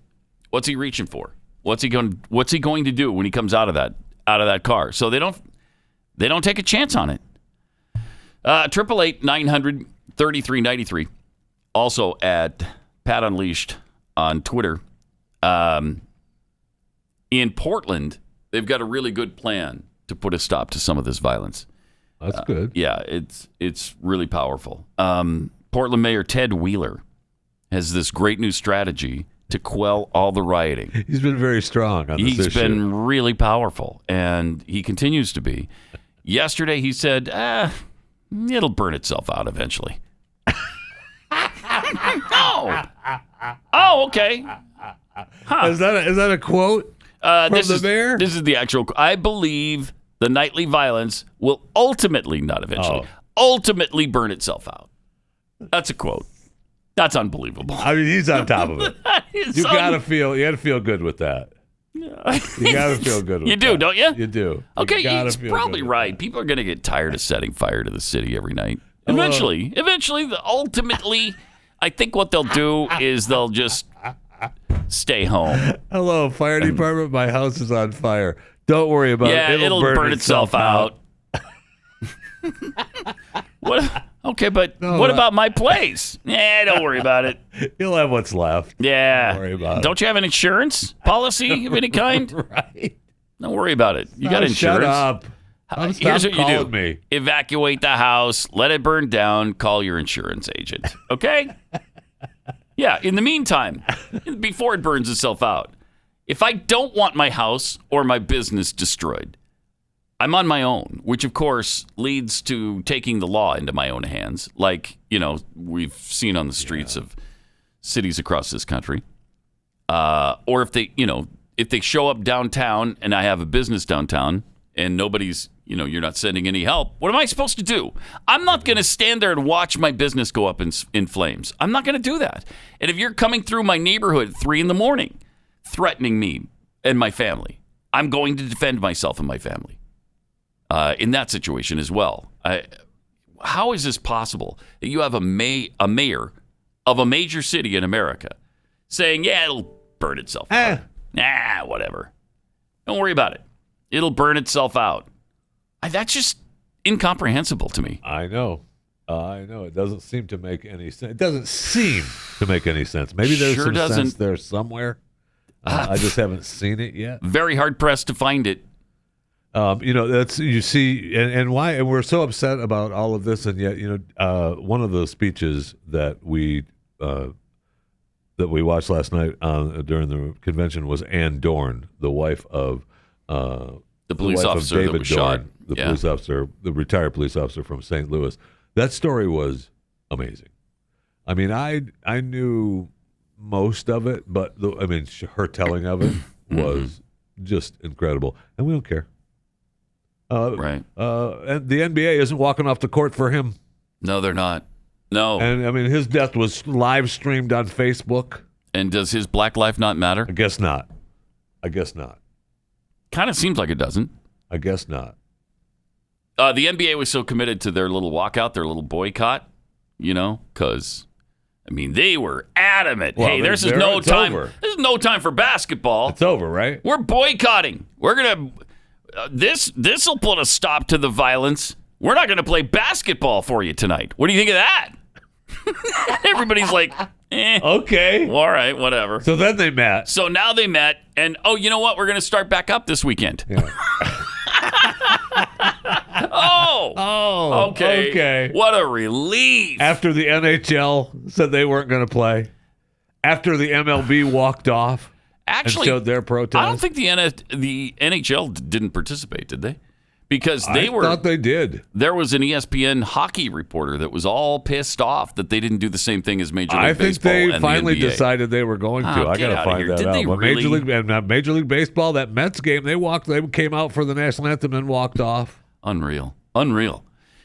What's he reaching for? What's he going to do when he comes out of that car? So they don't take a chance on it. 888-900-3393. Also at Pat Unleashed on Twitter. In Portland, they've got a really good plan to put a stop to some of this violence. That's good. Yeah, it's really powerful. Portland Mayor Ted Wheeler has this great new strategy to quell all the rioting. He's been very strong on this issue. He's been really powerful, and he continues to be. Yesterday, he said, it'll burn itself out eventually. Oh, okay. Huh. Is that a quote from the mayor? This is the actual. I believe the nightly violence will ultimately, not eventually, ultimately burn itself out. That's a quote. That's unbelievable. I mean, he's on top of it. You gotta feel good with that. You gotta feel good with You do, that. don't you? You do. Okay, you he's probably right. People are going to get tired of setting fire to the city every night. Eventually, ultimately, I think what they'll do is they'll just stay home. Hello, fire department. My house is on fire. Don't worry about it. It'll burn itself out. What? Okay, but what about my place? Don't worry about it. You'll have what's left. Yeah. Don't worry about it. Don't you have an insurance policy of any kind? Right. Don't worry about it. You got insurance. Shut up. Here's what you do. Me. Evacuate the house, let it burn down, call your insurance agent. Okay? Yeah, in the meantime, before it burns itself out, if I don't want my house or my business destroyed, I'm on my own, which of course leads to taking the law into my own hands, like, we've seen on the streets of cities across this country. Or if they show up downtown and I have a business downtown and nobody's, you're not sending any help, what am I supposed to do? I'm not going to stand there and watch my business go up in flames. I'm not going to do that. And if you're coming through my neighborhood at 3 a.m, threatening me and my family, I'm going to defend myself and my family. In that situation as well. How is this possible that you have a mayor of a major city in America saying, it'll burn itself out. Whatever. Don't worry about it. It'll burn itself out. That's just incomprehensible to me. I know. It doesn't seem to make any sense. It doesn't seem to make any sense. Maybe there's some sense there somewhere. I just haven't seen it yet. Very hard pressed to find it. That's you see, and why, and we're so upset about all of this, and yet, one of the speeches that we watched last night during the convention was Ann Dorn, the wife of the police officer David that was Dorn, shot. the police officer, the retired police officer from St. Louis. That story was amazing. I mean, I knew most of it, but her telling of it was just incredible, and we don't care. Right. And the NBA isn't walking off the court for him. No, they're not. No. And his death was live streamed on Facebook. And does his black life not matter? I guess not. Kind of seems like it doesn't. I guess not. The NBA was so committed to their little walkout, their little boycott, because they were adamant. Well, hey, there's no time. Over. There's no time for basketball. It's over, right? We're boycotting. We're gonna. This will put a stop to the violence. We're not going to play basketball for you tonight. What do you think of that? Everybody's like, okay. All right, whatever. So then they met. So now they met, and you know what? We're going to start back up this weekend. Yeah. Okay. What a relief. After the NHL said they weren't going to play. After the MLB walked off. Actually, and showed their protest. I don't think the NHL didn't participate, did they? because they thought they did. There was an ESPN hockey reporter that was all pissed off that they didn't do the same thing as Major League Baseball. I think they and finally the NBA. decided they were going to. I got to find that out. But Major League Baseball, that Mets game, they came out for the national anthem and walked off. Unreal.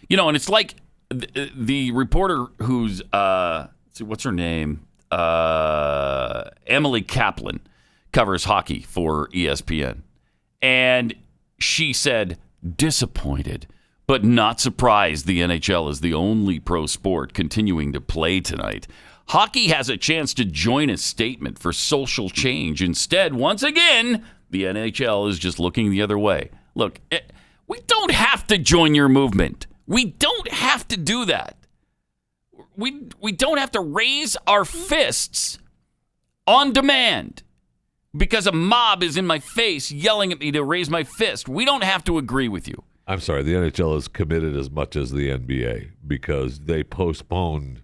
You know, and it's like the reporter who's what's her name? Emily Kaplan covers hockey for ESPN, and she said, disappointed, but not surprised the NHL is the only pro sport continuing to play tonight. Hockey has a chance to join a statement for social change. Instead, once again, the NHL is just looking the other way. Look, we don't have to join your movement. We don't have to do that. We don't have to raise our fists on demand because a mob is in my face yelling at me to raise my fist. We don't have to agree with you. I'm sorry, the NHL is committed as much as the NBA because they postponed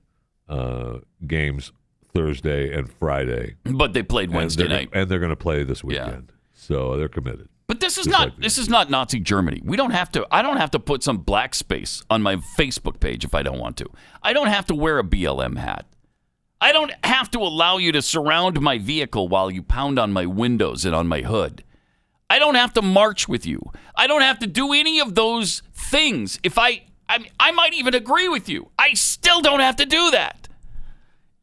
games Thursday and Friday. But they played Wednesday night. And they're going to play this weekend. Yeah. So they're committed. But this is not Nazi Germany. I don't have to put some black space on my Facebook page if I don't want to. I don't have to wear a BLM hat. I don't have to allow you to surround my vehicle while you pound on my windows and on my hood. I don't have to march with you. I don't have to do any of those things. If I might even agree with you. I still don't have to do that.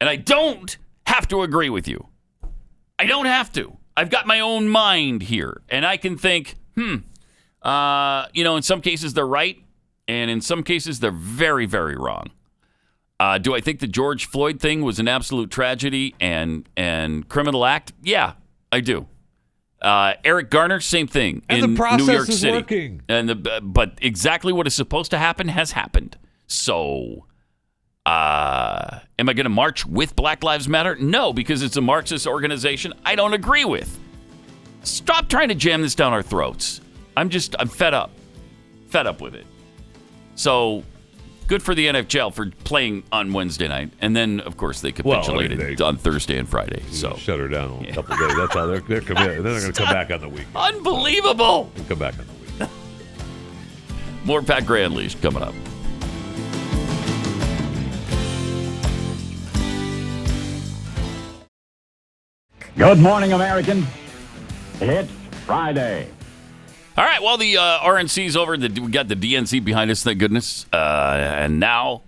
And I don't have to agree with you. I don't have to. I've got my own mind here, and I can think, in some cases they're right, and in some cases they're very, very wrong. Do I think the George Floyd thing was an absolute tragedy and criminal act? Yeah, I do. Eric Garner, same thing and in the process New York is City. Working. But exactly what is supposed to happen has happened. So, am I going to march with Black Lives Matter? No, because it's a Marxist organization I don't agree with. Stop trying to jam this down our throats. I'm fed up. Fed up with it. So, good for the NHL for playing on Wednesday night. And then, of course, they capitulated on Thursday and Friday. So shut her down a couple of days. That's how they're committed. Then they're going to come back on the weekend. Unbelievable. They'll come back on the weekend. More Pat Gray Unleashed coming up. Good morning, American. It's Friday. All right, well, the RNC's over. We got the DNC behind us, thank goodness. And now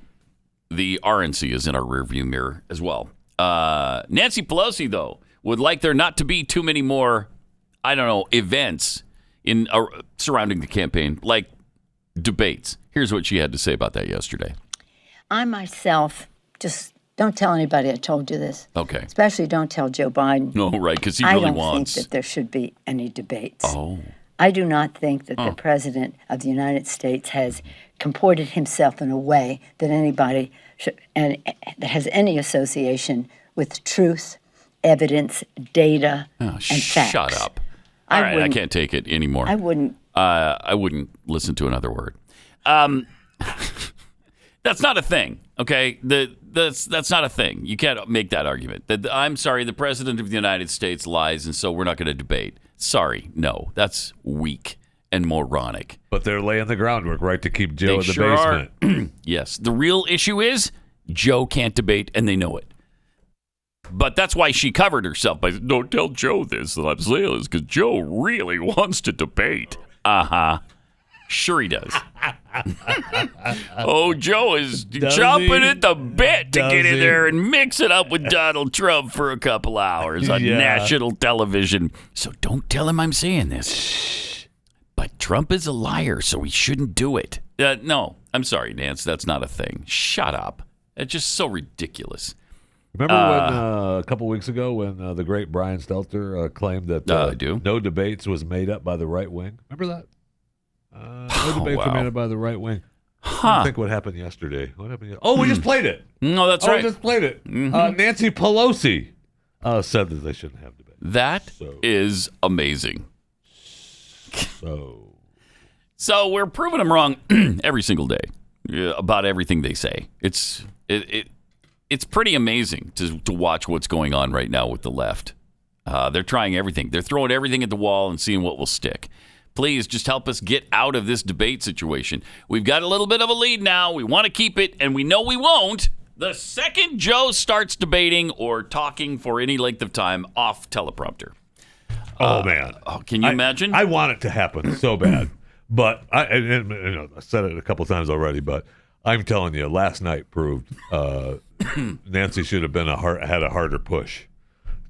the RNC is in our rearview mirror as well. Nancy Pelosi, though, would like there not to be too many more, events surrounding the campaign, like debates. Here's what she had to say about that yesterday. I myself just don't tell anybody I told you this. Okay. Especially don't tell Joe Biden. No, right, because he really wants. I don't think that there should be any debates. Oh. I do not think that the President of the United States has comported himself in a way that anybody should, and that has any association with truth, evidence, data, and facts. Shut up. All right, I can't take it anymore. I wouldn't listen to another word. That's not a thing, okay? That's not a thing. You can't make that argument. I'm sorry, the President of the United States lies, and so we're not going to debate. Sorry, no, that's weak and moronic. But they're laying the groundwork, right, to keep Joe in the basement. Yes, the real issue is Joe can't debate, and they know it. But that's why she covered herself by saying, don't tell Joe this that I'm saying this, because Joe really wants to debate. Uh-huh. Sure he does. Oh, Joe is chomping at the bit to get in there and mix it up with Donald Trump for a couple hours on national television. So don't tell him I'm saying this. But Trump is a liar, so he shouldn't do it. No, I'm sorry, Nance. That's not a thing. Shut up. It's just so ridiculous. Remember when a couple weeks ago when the great Brian Stelter claimed that no debates was made up by the right wing? Remember that? No debates were made up by the right wing. I think what happened yesterday. What happened? We just played it. No, that's right. We just played it. Mm-hmm. Nancy Pelosi said that they shouldn't have debates. That is amazing. So we're proving them wrong every single day about everything they say. It's pretty amazing to watch what's going on right now with the left. They're trying everything. They're throwing everything at the wall and seeing what will stick. Please just help us get out of this debate situation. We've got a little bit of a lead now. We want to keep it, and we know we won't. The second Joe starts debating or talking for any length of time off teleprompter. Oh, man. Can you imagine? I want it to happen so bad. But I said it a couple times already, but I'm telling you, last night proved Nancy should have had a harder push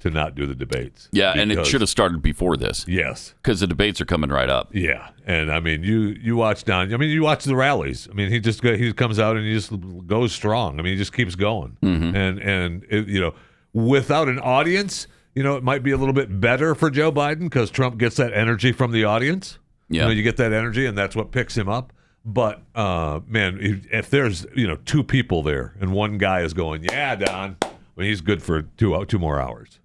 to not do the debates. Yeah, and it should have started before this. Yes. Because the debates are coming right up. Yeah, and I mean, you watch you watch the rallies. I mean, he comes out and he just goes strong. I mean, he just keeps going. Mm-hmm. And it, without an audience, it might be a little bit better for Joe Biden because Trump gets that energy from the audience. Yeah. You get that energy, and that's what picks him up. But man, if there's two people there and one guy is going, yeah, Don, he's good for two more hours.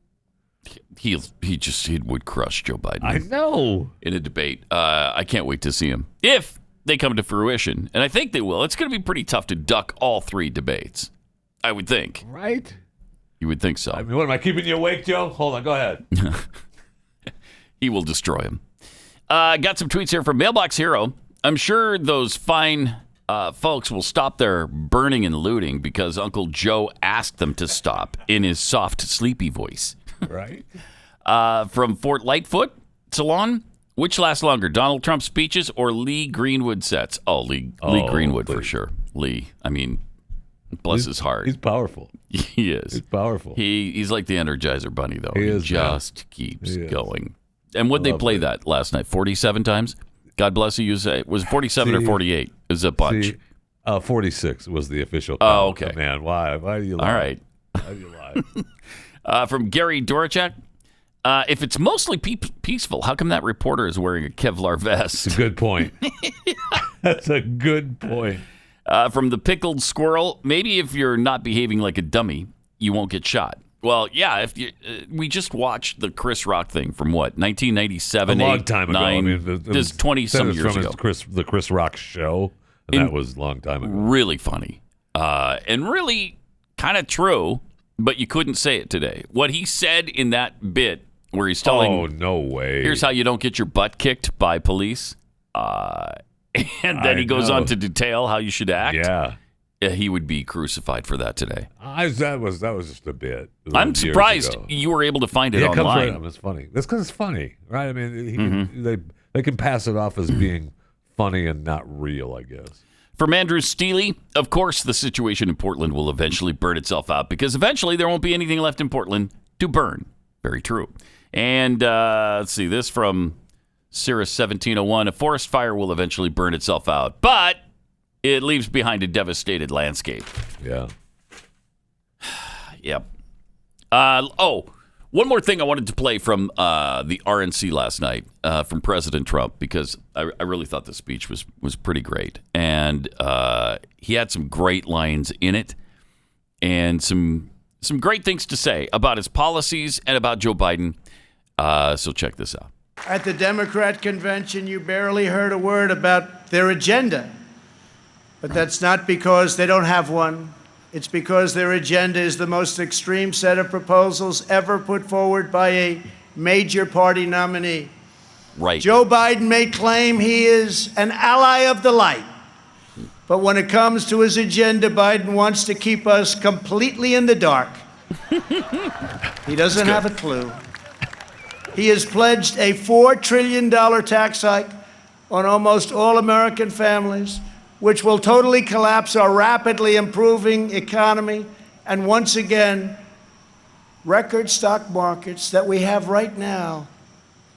He would crush Joe Biden. I know. In a debate. I can't wait to see him. If they come to fruition, and I think they will, it's going to be pretty tough to duck all three debates. I would think. Right? You would think so. I mean, what, am I keeping you awake, Joe? Hold on, go ahead. He will destroy him. Got some tweets here from Mailbox Hero. I'm sure those fine folks will stop their burning and looting because Uncle Joe asked them to stop in his soft, sleepy voice. Right. From Fort Lightfoot Salon, which lasts longer, Donald Trump's speeches or Lee Greenwood sets? Lee Greenwood for sure. Lee, I mean, bless his heart. He's powerful. He is. He's powerful. He's like the Energizer Bunny, though. He just keeps going. And would they play that last night? 47 times? God bless you. You say was 47 or 48? It was a bunch. 46 was the official count. Oh, okay. Man, why do you lie? All right. Why do you lie? From Gary Dorachek. If it's mostly peaceful, how come that reporter is wearing a Kevlar vest? That's a good point. That's a good point. From the Pickled Squirrel, maybe if you're not behaving like a dummy, you won't get shot. Well, yeah, we just watched the Chris Rock thing from what, 1997? A long time ago. 9, I mean, this 20-some years ago. The Chris Rock show, and that was a long time ago. Really funny. And really kind of true, but you couldn't say it today. What he said in that bit where he's telling... Oh, no way. Here's how you don't get your butt kicked by police. And then he goes on to detail how you should act. Yeah. He would be crucified for that today. That was just a bit. I'm surprised you were able to find it online. It was funny. That's because it's funny, right? I mean, they can pass it off as being funny and not real, I guess. From Andrew Steele, of course, the situation in Portland will eventually burn itself out because eventually there won't be anything left in Portland to burn. Very true. And let's see, this from Cirrus 1701. A forest fire will eventually burn itself out, but it leaves behind a devastated landscape. Yeah. Yep. One more thing I wanted to play from the RNC last night from President Trump, because I really thought the speech was pretty great. And he had some great lines in it and some great things to say about his policies and about Joe Biden. So check this out. At the Democrat convention, you barely heard a word about their agenda. But that's not because they don't have one. It's because their agenda is the most extreme set of proposals ever put forward by a major party nominee. Right. Joe Biden may claim he is an ally of the light. But when it comes to his agenda, Biden wants to keep us completely in the dark. He doesn't have a clue. He has pledged a $4 trillion tax hike on almost all American families, which will totally collapse our rapidly improving economy. And once again, record stock markets that we have right now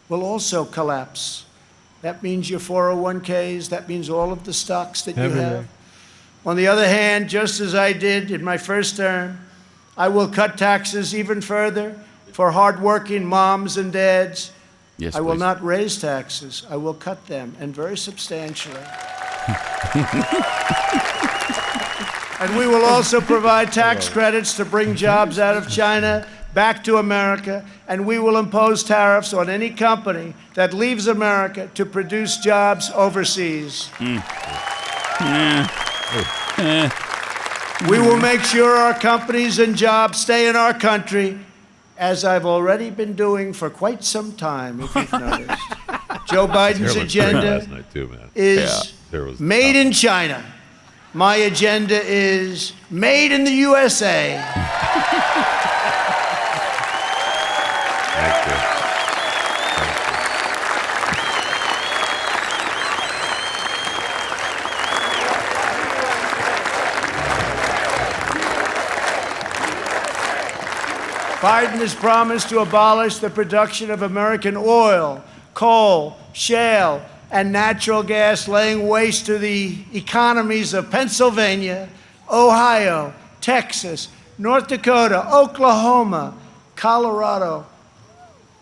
will also collapse. That means your 401ks, that means all of the stocks that you have. On the other hand, just as I did in my first term, I will cut taxes even further for hardworking moms and dads. Yes, I will please. not raise taxes. I will cut them, and very substantially. And we will also provide tax credits to bring jobs out of China back to America, and we will impose tariffs on any company that leaves America to produce jobs overseas. We will make sure our companies and jobs stay in our country, as I've already been doing for quite some time, if you've noticed. Joe Biden's Last agenda night too, man. is made in China. My agenda is made in the USA. Thank you. Biden has promised to abolish the production of American oil, coal, shale, and natural gas, laying waste to the economies of Pennsylvania, Ohio, Texas, North Dakota, Oklahoma, Colorado,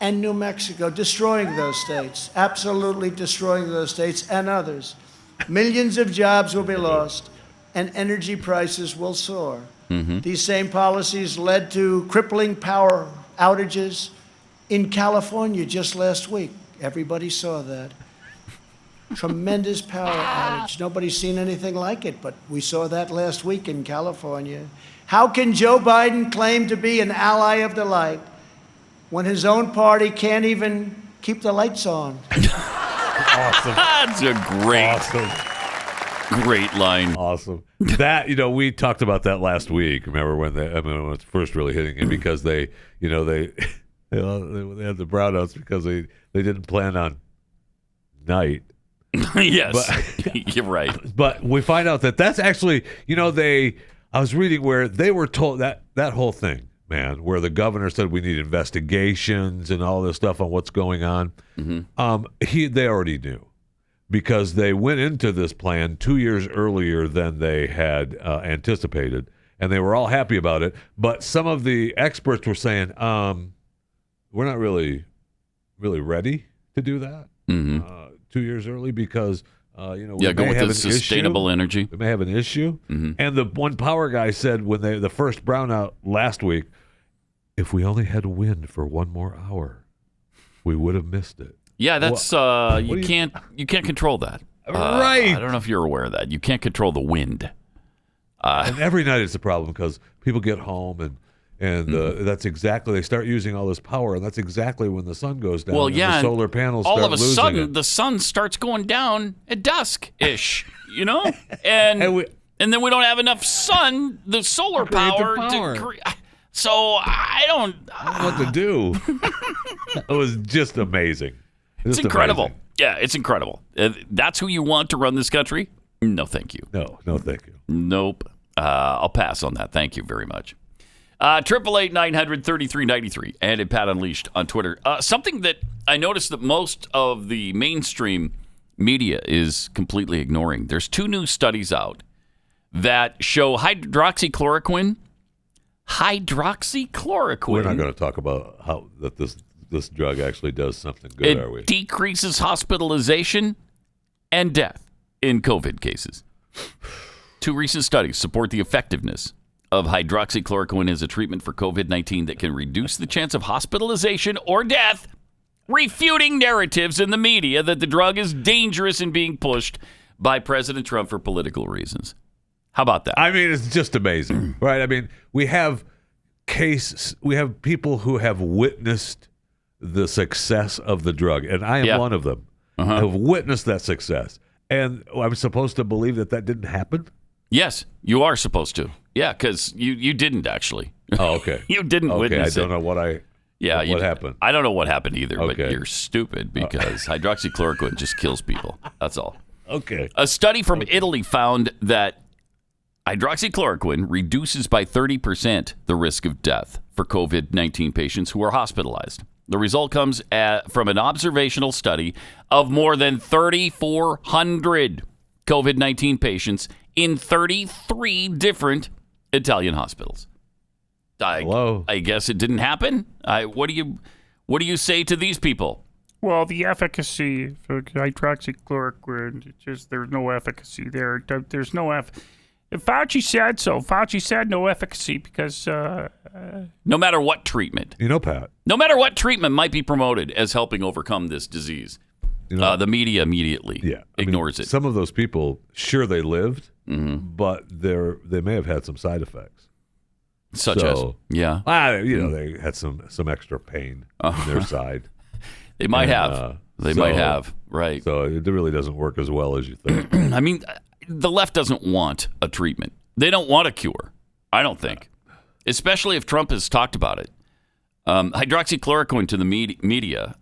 and New Mexico, destroying those states, absolutely destroying those states and others. Millions of jobs will be lost, and energy prices will soar. These same policies led to crippling power outages in California just last week. Everybody saw that. Tremendous power outage. Nobody's seen anything like it, but we saw that last week in California. How can Joe Biden claim to be an ally of the light when his own party can't even keep the lights on? Awesome. That's a great line. Awesome. That, we talked about that last week. Remember when when it was first really hitting it, because they had the brownouts because they didn't plan on night. Yes, but, you're right. But we find out that that's actually, I was reading where they were told that whole thing, man, where the governor said we need investigations and all this stuff on what's going on. They already knew, because they went into this plan 2 years earlier than they had anticipated, and they were all happy about it. But some of the experts were saying, we're not really ready to do that 2 years early, because we go may with have the sustainable energy. We may have an issue. And the one power guy said when the first brownout last week, if we only had wind for one more hour, we would have missed it. Yeah, that's you can't control that. Right. I don't know if you're aware of that. You can't control the wind. And every night it's a problem because people get home and that's exactly, they start using all this power, and that's exactly when the sun goes down. Well, and yeah, the solar panels all start of a losing sudden it. the sun starts going down at dusk-ish, and then we don't have enough sun, the solar power. So I don't know what to do. It was just amazing. It's incredible. Amazing. Yeah, it's incredible. That's who you want to run this country? No, thank you. No, thank you. Nope. I'll pass on that. Thank you very much. 888-900-3393 and at Pat Unleashed on Twitter. Something that I noticed that most of the mainstream media is completely ignoring. There's 2 new studies out that show hydroxychloroquine. We're not going to talk about how that this drug actually does something good, are we? It decreases hospitalization and death in COVID cases. 2 recent studies support the effectiveness of hydroxychloroquine as a treatment for COVID-19 that can reduce the chance of hospitalization or death, refuting narratives in the media that the drug is dangerous and being pushed by President Trump for political reasons. How about that? I mean, it's just amazing, right? I mean, we have people who have witnessed the success of the drug, and I am one of them. I have witnessed that success, and I'm supposed to believe that didn't happen? Yes, you are supposed to. Yeah, because you didn't actually. Oh, okay. You didn't witness it. I don't know what happened. I don't know what happened either, but you're stupid because hydroxychloroquine just kills people. That's all. Okay. A study from Italy found that hydroxychloroquine reduces by 30% the risk of death for COVID-19 patients who are hospitalized. The result comes from an observational study of more than 3,400 COVID-19 patients in 33 different Italian hospitals. Hello. I guess it didn't happen. What do you say to these people? Well, the efficacy for hydroxychloroquine, there's no efficacy there. There's no Fauci said so. Fauci said no efficacy because no matter what treatment, Pat. No matter what treatment might be promoted as helping overcome this disease, the media immediately ignores it. Some of those people, sure, they lived, but they may have had some side effects. Such as? They had some extra pain on their side. They might have. They might have, right. So it really doesn't work as well as you think. I mean, the left doesn't want a treatment. They don't want a cure, I don't think, especially if Trump has talked about it. Hydroxychloroquine to the media,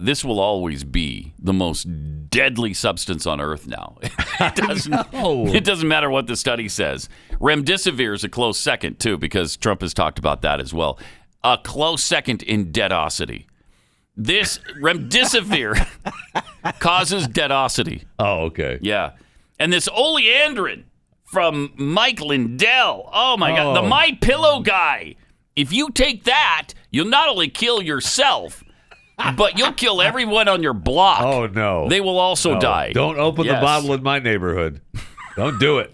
this will always be the most deadly substance on earth now. It doesn't matter what the study says. Remdesivir is a close second, too, because Trump has talked about that as well. A close second in deadosity. This remdesivir causes deadosity. Oh, okay. Yeah. And this oleandrin from Mike Lindell. Oh, my God. The My Pillow guy. If you take that, you'll not only kill yourself, but you'll kill everyone on your block. Oh, no. They will also die. Don't open the bottle in my neighborhood. Don't do it.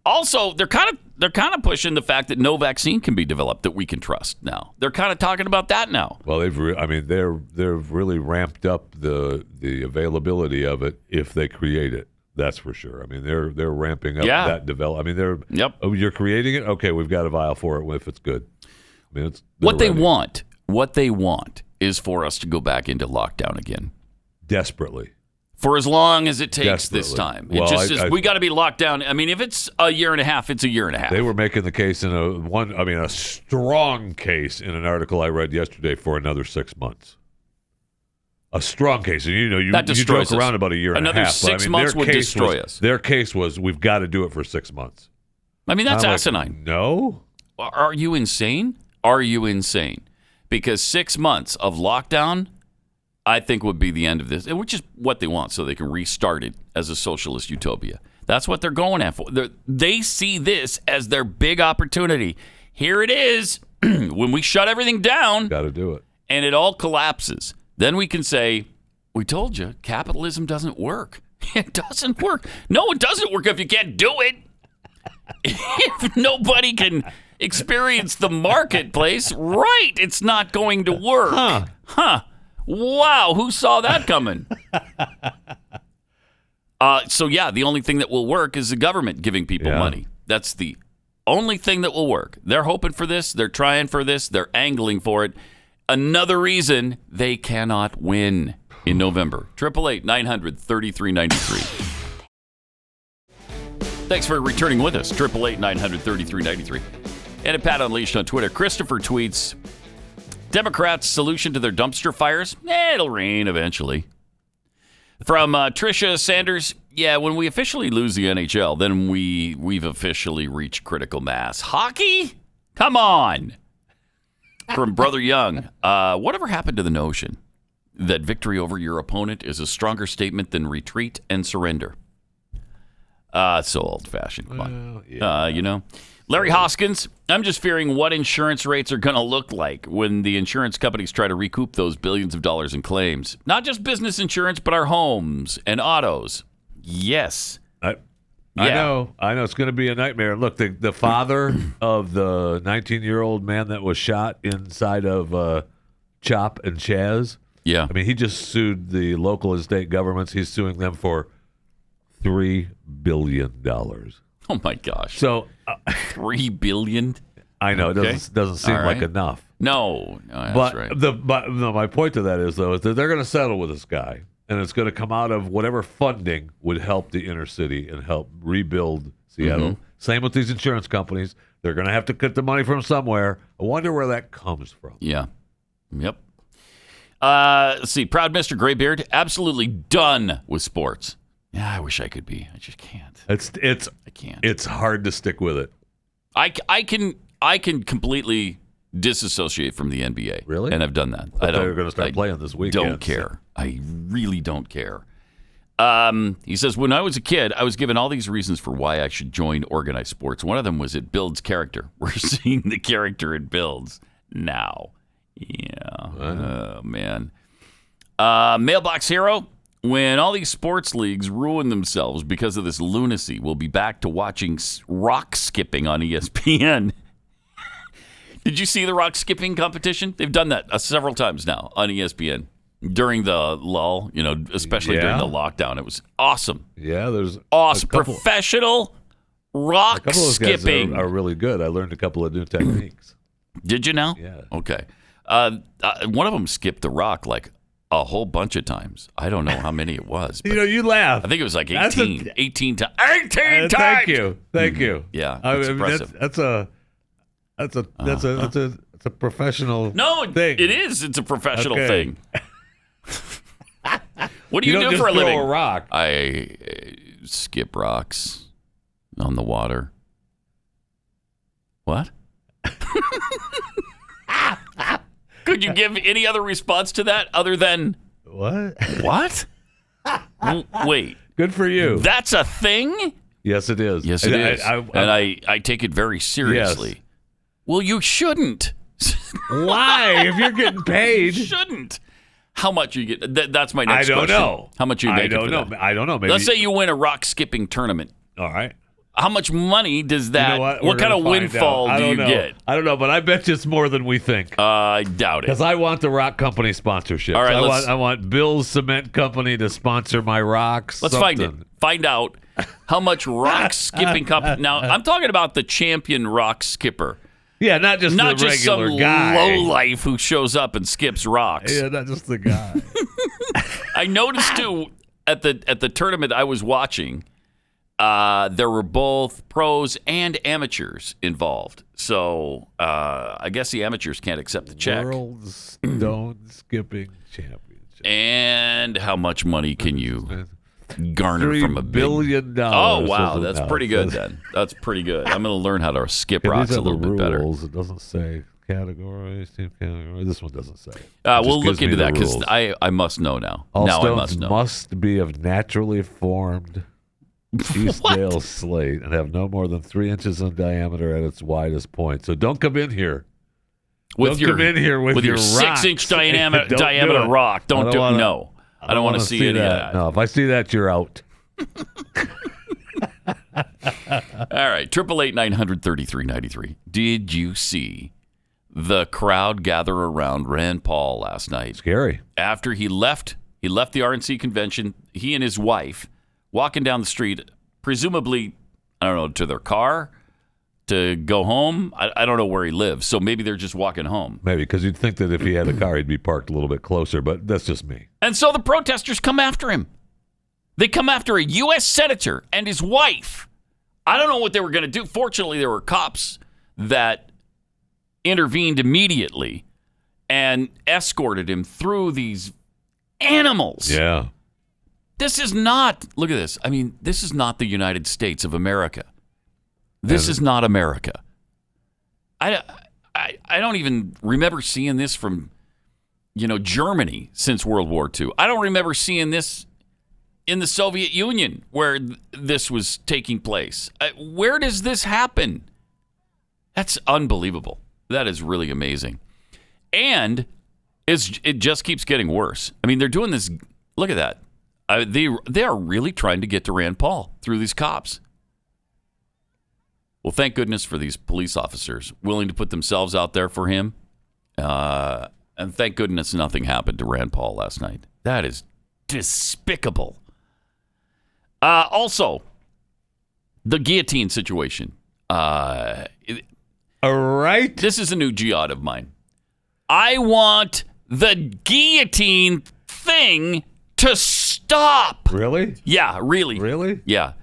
Also, they're kind of pushing the fact that no vaccine can be developed that we can trust now. They're kind of talking about that now. Well, they've really ramped up the availability of it if they create it. That's for sure. I mean, they're ramping up that develop. I mean, you're creating it. Okay, we've got a vial for it if it's good. I mean, what they want is for us to go back into lockdown again. Desperately. For as long as it takes this time. We got to be locked down. I mean, if it's a year and a half, it's a year and a half. They were making the case a strong case in an article I read yesterday for another 6 months. A strong case. And you joke around about a year and a half. Another 6 months would destroy us. Their case was, we've got to do it for 6 months. I mean, that's asinine. No. Are you insane? Are you insane? Because 6 months of lockdown, I think, would be the end of this, which is what they want, so they can restart it as a socialist utopia. That's what they're going at. They see this as their big opportunity. Here it is. When we shut everything down, got to do it, and it all collapses, then we can say, we told you, capitalism doesn't work. It doesn't work. No, it doesn't work if you can't do it. If nobody can experience the marketplace, right, it's not going to work. Huh. Wow, who saw that coming? The only thing that will work is the government giving people money. That's the only thing that will work. They're hoping for this. They're trying for this. They're angling for it. Another reason they cannot win in November. 888-900-3393. Thanks for returning with us. 888-900-3393. And at Pat Unleashed on Twitter. Christopher tweets, Democrats' solution to their dumpster fires? It'll rain eventually. From Tricia Sanders, when we officially lose the NHL, then we've officially reached critical mass. Hockey? Come on. From Brother Young, whatever happened to the notion that victory over your opponent is a stronger statement than retreat and surrender? So old-fashioned. Come on. Larry Hoskins, I'm just fearing what insurance rates are going to look like when the insurance companies try to recoup those billions of dollars in claims. Not just business insurance, but our homes and autos. Yes. I know it's going to be a nightmare. Look, the father of the 19-year-old man that was shot inside of Chop and Chaz. Yeah. I mean, he just sued the local and state governments. He's suing them for $3 billion. Oh my gosh! So $3 billion. I know it doesn't seem like enough. No, that's right. But my point to that is that they're going to settle with this guy, and it's going to come out of whatever funding would help the inner city and help rebuild Seattle. Mm-hmm. Same with these insurance companies; they're going to have to cut the money from somewhere. I wonder where that comes from. Yeah. Yep. Let's see. Proud Mr. Graybeard, absolutely done with sports. Yeah, I wish I could be. I just can't. I can't. It's hard to stick with it. I can completely disassociate from the NBA. Really? And I've done that. They're going to start playing this weekend. Don't care. I really don't care. He says, when I was a kid, I was given all these reasons for why I should join organized sports. One of them was it builds character. We're seeing the character it builds now. Yeah. Oh, man. Mailbox Hero. When all these sports leagues ruin themselves because of this lunacy, we'll be back to watching rock skipping on ESPN. Did you see the rock skipping competition? They've done that several times now on ESPN during the lull, especially during the lockdown. It was awesome. Yeah, there's awesome. Professional rock skipping. A couple of those guys are really good. I learned a couple of new techniques. Did you now? Yeah. Okay. One of them skipped the rock like a whole bunch of times. I don't know how many it was. You know, you laugh. I think it was like 18. 18 times. 18 times! Thank you. Thank you. Yeah, that's impressive. That's a professional thing. It is. It's a professional Okay. thing. What do You you, don't do just for a throw living? a rock. I skip rocks on the water. What? Could you give any other response to that other than What? what? Wait. Good for you. That's a thing? Yes, it is. Yes, it is. And I take it very seriously. Yes. Well, you shouldn't. Why? If you're getting paid. You shouldn't. How much you get? That's my next I don't question. know. How much you make? I don't know. I don't know. Maybe. Let's say you win a rock skipping tournament. All right. How much money does that? You know what? What kind of windfall do you get? I don't know, but I bet you it's more than we think. I doubt it. Because I want the rock company sponsorship. All right, I want Bill's Cement Company to sponsor my rocks. Let's find it. Find out how much rock skipping company. Now I'm talking about the champion rock skipper. Yeah, not just the just regular some guy. lowlife who shows up and skips rocks. Yeah, not just the guy. I noticed too at the tournament I was watching, there were both pros and amateurs involved. So I guess the amateurs can't accept the check. World Stone Skipping Championship. And how much money can you garner from a $3 billion. Oh wow, that's pretty good then. That's pretty good. I'm going to learn how to skip rocks a little bit better. It doesn't say categories, team categories. This one doesn't say. We'll look into that because I must know now. All now stones I must know. must be of naturally formed Eastdale slate and have no more than 3 inches in diameter at its widest point. So don't come in here. With your 6-inch6-inch diameter rock. Don't do it. No. I don't want to see any of that. No, if I see that, you're out. All right, 888-900-3393. Did you see the crowd gather around Rand Paul last night? Scary. After he left the RNC convention, he and his wife walking down the street, presumably, I don't know, to their car, to go home. I don't know where he lives, so maybe they're just walking home. Maybe, because you'd think that if he had a car, he'd be parked a little bit closer, but that's just me. And so the protesters come after him. They come after a U.S. senator and his wife. I don't know what they were going to do. Fortunately, there were cops that intervened immediately and escorted him through these animals. Yeah. This is not, look at this. I mean, this is not the United States of America. This is not America. I don't even remember seeing this from, Germany since World War II. I don't remember seeing this in the Soviet Union where this was taking place. Where does this happen? That's unbelievable. That is really amazing. And it just keeps getting worse. I mean, they're doing this. Look at that. They are really trying to get to Rand Paul through these cops. Well, thank goodness for these police officers willing to put themselves out there for him. And thank goodness nothing happened to Rand Paul last night. That is despicable. Also, the guillotine situation. All right. This is a new jihad of mine. I want the guillotine thing to stop. Really? Yeah, really. Really? Yeah.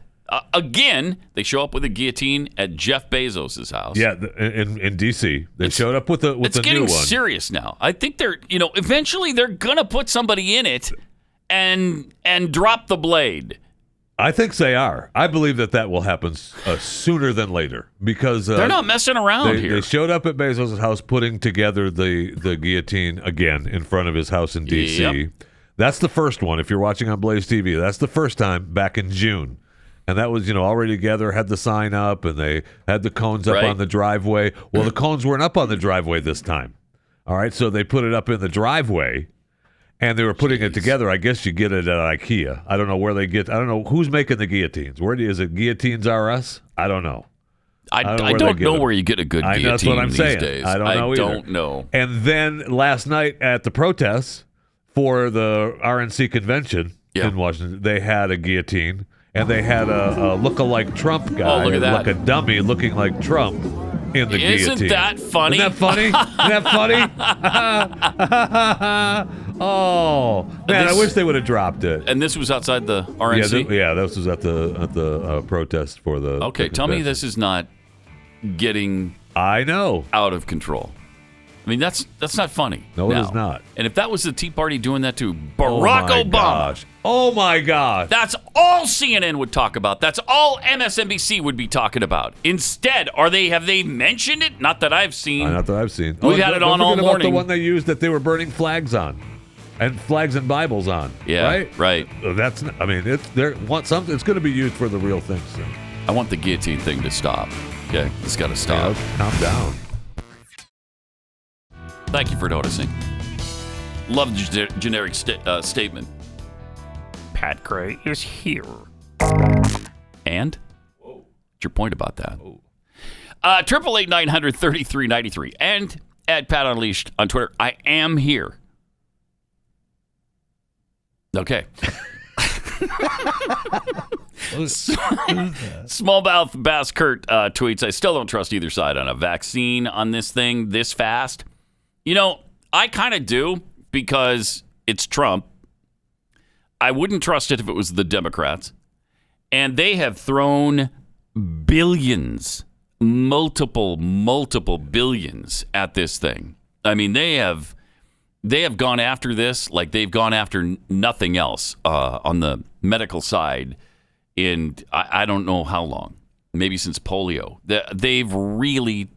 Again, they show up with a guillotine at Jeff Bezos' house. Yeah, in D.C. They showed up with the new one. It's getting serious now. I think they're, eventually they're going to put somebody in it and drop the blade. I think they are. I believe that will happen sooner than later because they're not messing around here. They showed up at Bezos' house putting together the guillotine again in front of his house in D.C. Yep. That's the first one. If you're watching on Blaze TV, that's the first time back in June. And that was, already together, had the sign up, and they had the cones up on the driveway. Well, the cones weren't up on the driveway this time. All right, so they put it up in the driveway, and they were putting it together. I guess you get it at IKEA. I don't know where they get. I don't know who's making the guillotines. Is it Guillotines R Us? I don't know. I don't know where you get a good guillotine that's what I'm these saying. days. I don't know. And then last night at the protests for the RNC convention in Washington, they had a guillotine. And they had a look-alike Trump guy, look at that. like a dummy looking like Trump in the guillotine. Isn't that funny? Isn't that funny? Isn't that funny? Oh man, I wish they would have dropped it. And this was outside the RNC? Yeah, this was at the protest for the. Okay, tell me this is not getting. I know. Out of control. I mean, that's not funny. No, it is not. And if that was the Tea Party doing that to Barack Obama. Oh, my gosh. That's all CNN would talk about. That's all MSNBC would be talking about. Instead, have they mentioned it? Not that I've seen. Not that I've seen. We've had it on all morning. About the one they used that they were burning flags on. And flags and Bibles on. Yeah, right. That's. I mean, it's going to be used for the real thing soon. I want the guillotine thing to stop. Okay, it's got to stop. Yeah, calm down. Thank you for noticing. Love the generic statement. Pat Gray is here. And? What's your point about that? 888-900-3393 and at Pat Unleashed on Twitter. I am here. Okay. Smallmouth Bass Kurt tweets, I still don't trust either side on a vaccine on this thing this fast. You know, I kind of do because it's Trump. I wouldn't trust it if it was the Democrats. And they have thrown billions, multiple billions at this thing. I mean, they have gone after this like they've gone after nothing else on the medical side in I don't know how long, maybe since polio. They've really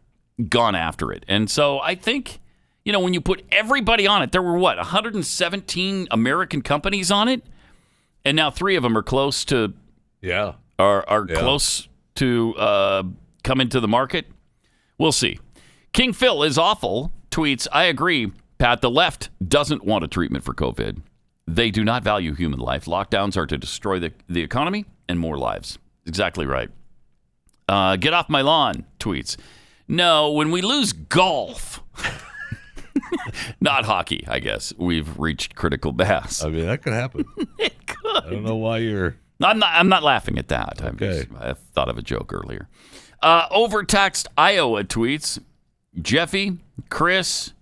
gone after it. And so I think, you know, when you put everybody on it, there were 117 American companies on it, and now 3 of them are close to close to come into the market. We'll see. King Phil is awful tweets, I agree, Pat, the left doesn't want a treatment for COVID. They do not value human life. Lockdowns are to destroy the economy and more lives. Exactly right. Get off my lawn tweets. No, when we lose golf, not hockey, I guess, we've reached critical mass. I mean, that could happen. It could. I don't know why you're... I'm not laughing at that. Okay. I thought of a joke earlier. Overtaxed Iowa tweets. Jeffy, Chris...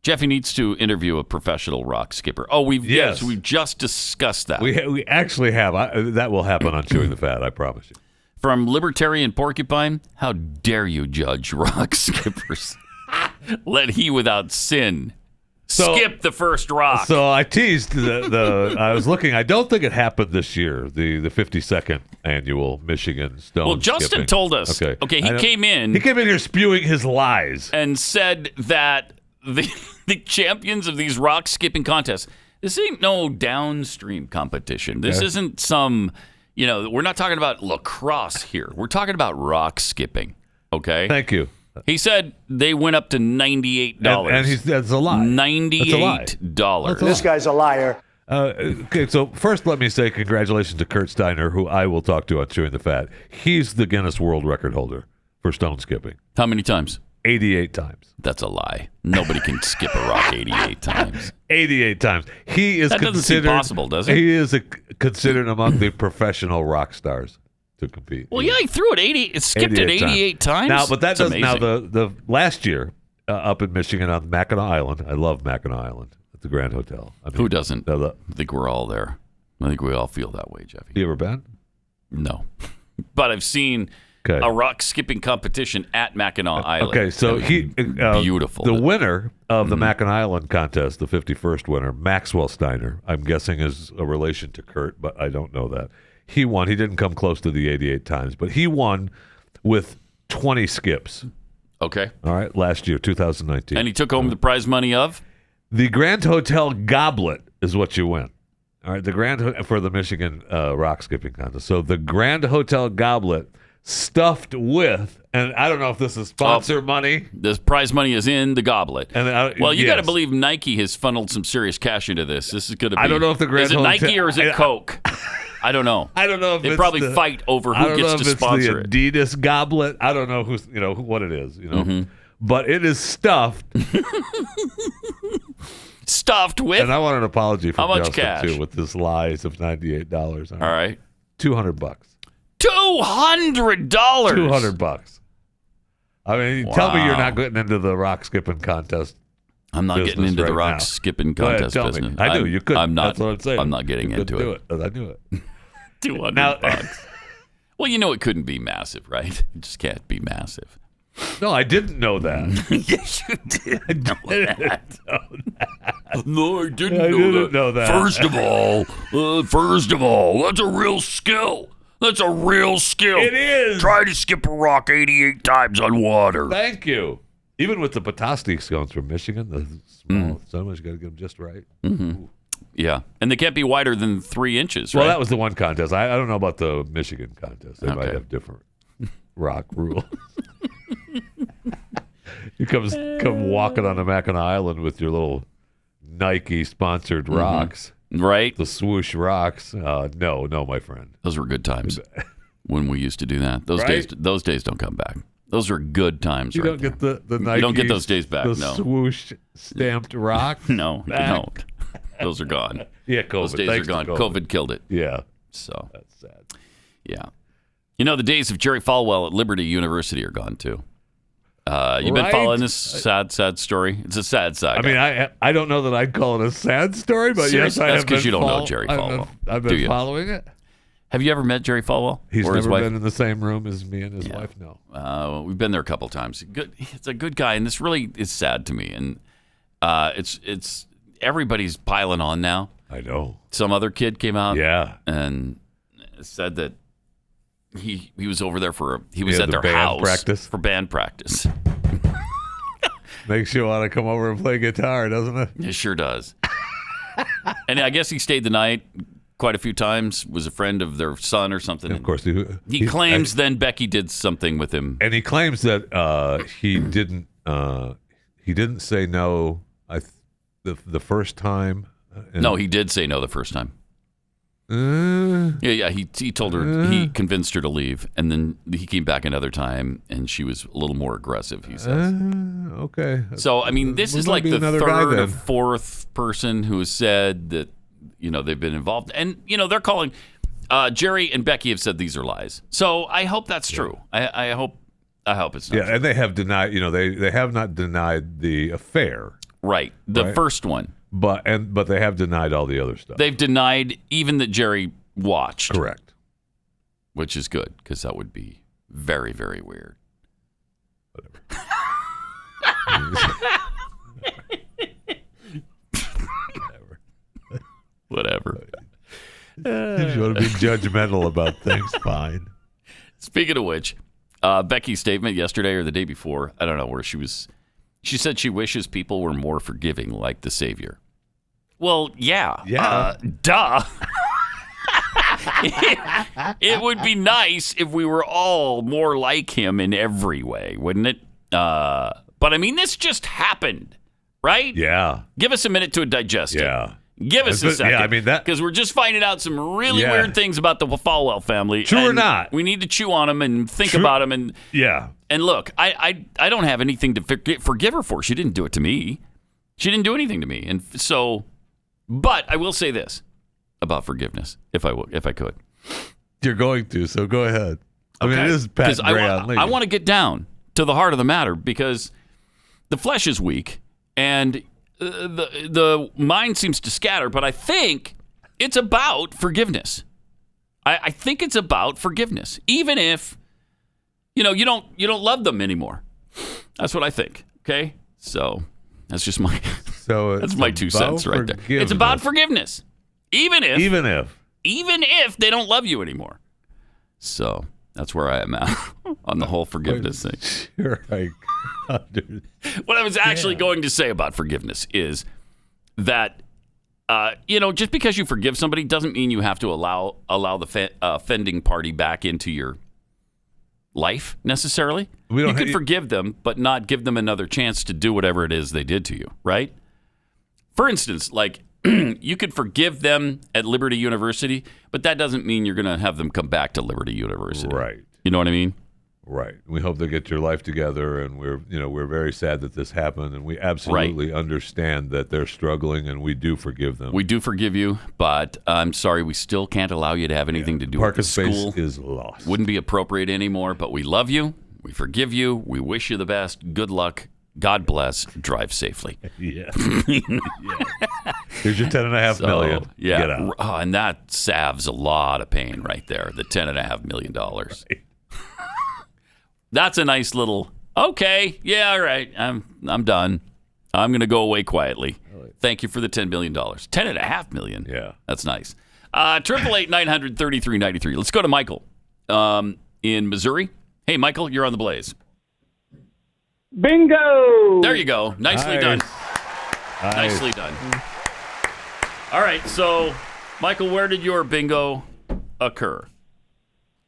Jeffy needs to interview a professional rock skipper. Oh, we've just discussed that. We actually have. That will happen on Chewing the Fat, I promise you. From Libertarian Porcupine, how dare you judge rock skippers? Let he without sin skip the first rock. So I teased I was looking. I don't think it happened this year, the 52nd annual Michigan Stone Well, Justin skipping. told us. Okay, he came in here spewing his lies. And said that the champions of these rock skipping contests, this ain't no downstream competition. This isn't some, we're not talking about lacrosse here. We're talking about rock skipping. Okay? Thank you. He said they went up to $98. And that's a lie. $98. This guy's a liar. Okay, so first let me say congratulations to Kurt Steiner, who I will talk to on Chewing the Fat. He's the Guinness World Record holder for stone skipping. How many times? 88 times. That's a lie. Nobody can skip a rock 88 times. 88 times. He is that doesn't seem possible, does it? He is considered among the professional rock stars to compete. Well, he threw it 80. It skipped it 88 times. Now, but that does amazing. now the last year up in Michigan on Mackinac Island. I love Mackinac Island. It's a Grand Hotel. I mean, who doesn't? I think we're all there. I think we all feel that way, Jeffy. You ever been? No, but I've seen. Okay. A rock skipping competition at Mackinac Island. Okay, so beautiful. The winner of the Mackinac Island contest, the 51st winner, Maxwell Steiner, I'm guessing is a relation to Kurt, but I don't know that. He won. He didn't come close to the 88 times, but he won with 20 skips. Okay. All right, last year, 2019. And he took home the prize money of? The Grand Hotel Goblet is what you win. All right, the Grand for the Michigan rock skipping contest. So the Grand Hotel Goblet stuffed with, and I don't know if this is sponsor money. The prize money is in the goblet. And well, you got to believe Nike has funneled some serious cash into this. This is going to be. I don't know if the Grand Hotel. Is it Nike or is it Coke? I don't know. I don't know if they probably fight over who gets to sponsor it. Adidas goblet. I don't know who's what it is. But it is stuffed. Stuffed with. And I want an apology from how much Justin cash? Too with this lies of $98. All right, $200. $200. $200. I mean, tell me you're not getting into the rock skipping contest. I'm not getting into the rock now. skipping Go ahead, contest tell business. me. I knew you could. I'm not. That's what I'm saying. I'm not getting you into do it. I knew it. $200. Well, you know it couldn't be massive, right? It just can't be massive. No, I didn't know that. Yes, you did. I didn't know that. No, I didn't know that. First of all, that's a real skill. That's a real skill. It is. Try to skip a rock 88 times on water. Thank you. Even with the Petoskey scones from Michigan, the small someone's got to get them just right. Mm-hmm. Yeah, and they can't be wider than 3 inches, right? Well, that was the one contest. I don't know about the Michigan contest. They might have different rock rules. You come walking on the Mackinac Island with your little Nike-sponsored rocks. Right. The swoosh rocks. No, my friend. Those were good times when we used to do that. Right? Those days don't come back. Those are good times. You don't get the Nike. You don't get those days back. The No. swoosh stamped rock. No, you don't. Those are gone. Yeah, COVID. Those days are gone. COVID killed it. Yeah. So that's sad. Yeah. You know, the days of Jerry Falwell at Liberty University are gone too. You've been following this sad story. It's a sad saga. I mean, I don't know that I'd call it a sad story, but Seriously? yes, I That's have been. because you don't know Jerry Falwell. I've been following it. Have you ever met Jerry Falwell? He's or his never wife? been in the same room as me and his wife. No. We've been there a couple times. Good. It's a good guy, and this really is sad to me. And it's everybody's piling on now. I know. Some other kid came out, and said that he was over there he was at their band house practice. for band practice. Makes you want to come over and play guitar, doesn't it? It sure does. And I guess he stayed the night quite a few times. Was a friend of their son or something. Of course, he claims then Becky did something with him, and he claims that he didn't. He didn't say no. The first time. No, he did say no the first time. Yeah. He told her, he convinced her to leave, and then he came back another time, and she was a little more aggressive. He says, "Okay." So I mean, this is like the third or fourth person who has said that they've been involved, and they're calling. Jerry and Becky have said these are lies. So I hope that's true. I hope it's not. Yeah, and they have denied. They have not denied the affair. Right, the first one. But they have denied all the other stuff. They've denied even that Jerry watched. Correct. Which is good, because that would be very, very weird. Whatever. If you want to be judgmental about things, fine. Speaking of which, Becky's statement yesterday or the day before, I don't know where she said she wishes people were more forgiving like the Savior. Well, yeah. Duh. It would be nice if we were all more like him in every way, wouldn't it? But I mean, this just happened, right? Yeah. Give us a minute to digest it. Yeah. Give us a second. Yeah, I mean that because we're just finding out some really weird things about the Falwell family. True or not? We need to chew on them and think about them. And And look, I don't have anything to forgive her for. She didn't do it to me. She didn't do anything to me, and so. But I will say this about forgiveness, if I could. You're going to, so go ahead. I mean, it is Pat Gray on leave. I want to get down to the heart of the matter because the flesh is weak and the mind seems to scatter. But I think it's about forgiveness. I think it's about forgiveness, even if you don't love them anymore. That's what I think. Okay, so that's just my. So that's my 2 cents right there. It's about forgiveness, even if they don't love you anymore. So that's where I am at on the whole forgiveness thing. Sure, what I was actually going to say about forgiveness is that just because you forgive somebody doesn't mean you have to allow the offending party back into your life necessarily. You can forgive them, but not give them another chance to do whatever it is they did to you, right? For instance, like you could forgive them at Liberty University, but that doesn't mean you're going to have them come back to Liberty University. Right. You know what I mean? Right. We hope they get your life together, and we're very sad that this happened, and we absolutely understand that they're struggling, and we do forgive them. We do forgive you, but I'm sorry, we still can't allow you to have anything to do with the school. Space is lost. Wouldn't be appropriate anymore, but we love you. We forgive you. We wish you the best. Good luck. God bless. Drive safely. Yeah. Here's your $10.5 million. Yeah. Get out. Oh, and that salves a lot of pain right there. The $10.5 million. Right. That's a nice little. Okay. Yeah. All right. I'm done. I'm going to go away quietly. Thank you for the $10 million. $10.5 million. Yeah. That's nice. 888-900-3393. Let's go to Michael in Missouri. Hey, Michael, you're on the Blaze. Bingo! There you go. Nicely done. Nicely done. All right. So, Michael, where did your bingo occur?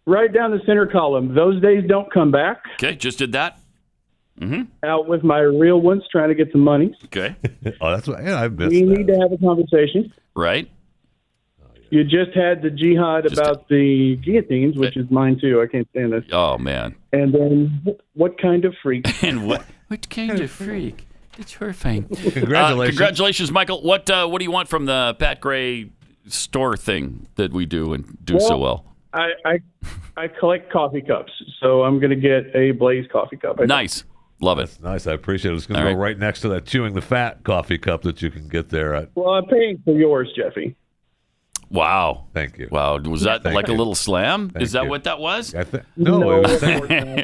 Right down the center column. Those days don't come back. Okay. Just did that. Out with my real ones, trying to get some money. Okay. Oh, that's what I missed. We need to have a conversation. Right. You just had the jihad about the guillotines, which is mine too. I can't stand this. Oh, man. And then, what kind of freak? And what kind of freak? It's horrifying. Congratulations. Congratulations, Michael. What do you want from the Pat Gray store thing that we do and do so well? I collect coffee cups, so I'm going to get a Blaze coffee cup. Nice. Love it. That's nice. I appreciate it. It's going to go right next to that Chewing the Fat coffee cup that you can get there. Well, I'm paying for yours, Jeffy. Wow. Thank you. Wow. Was that like a little slam? Is that what that was? No,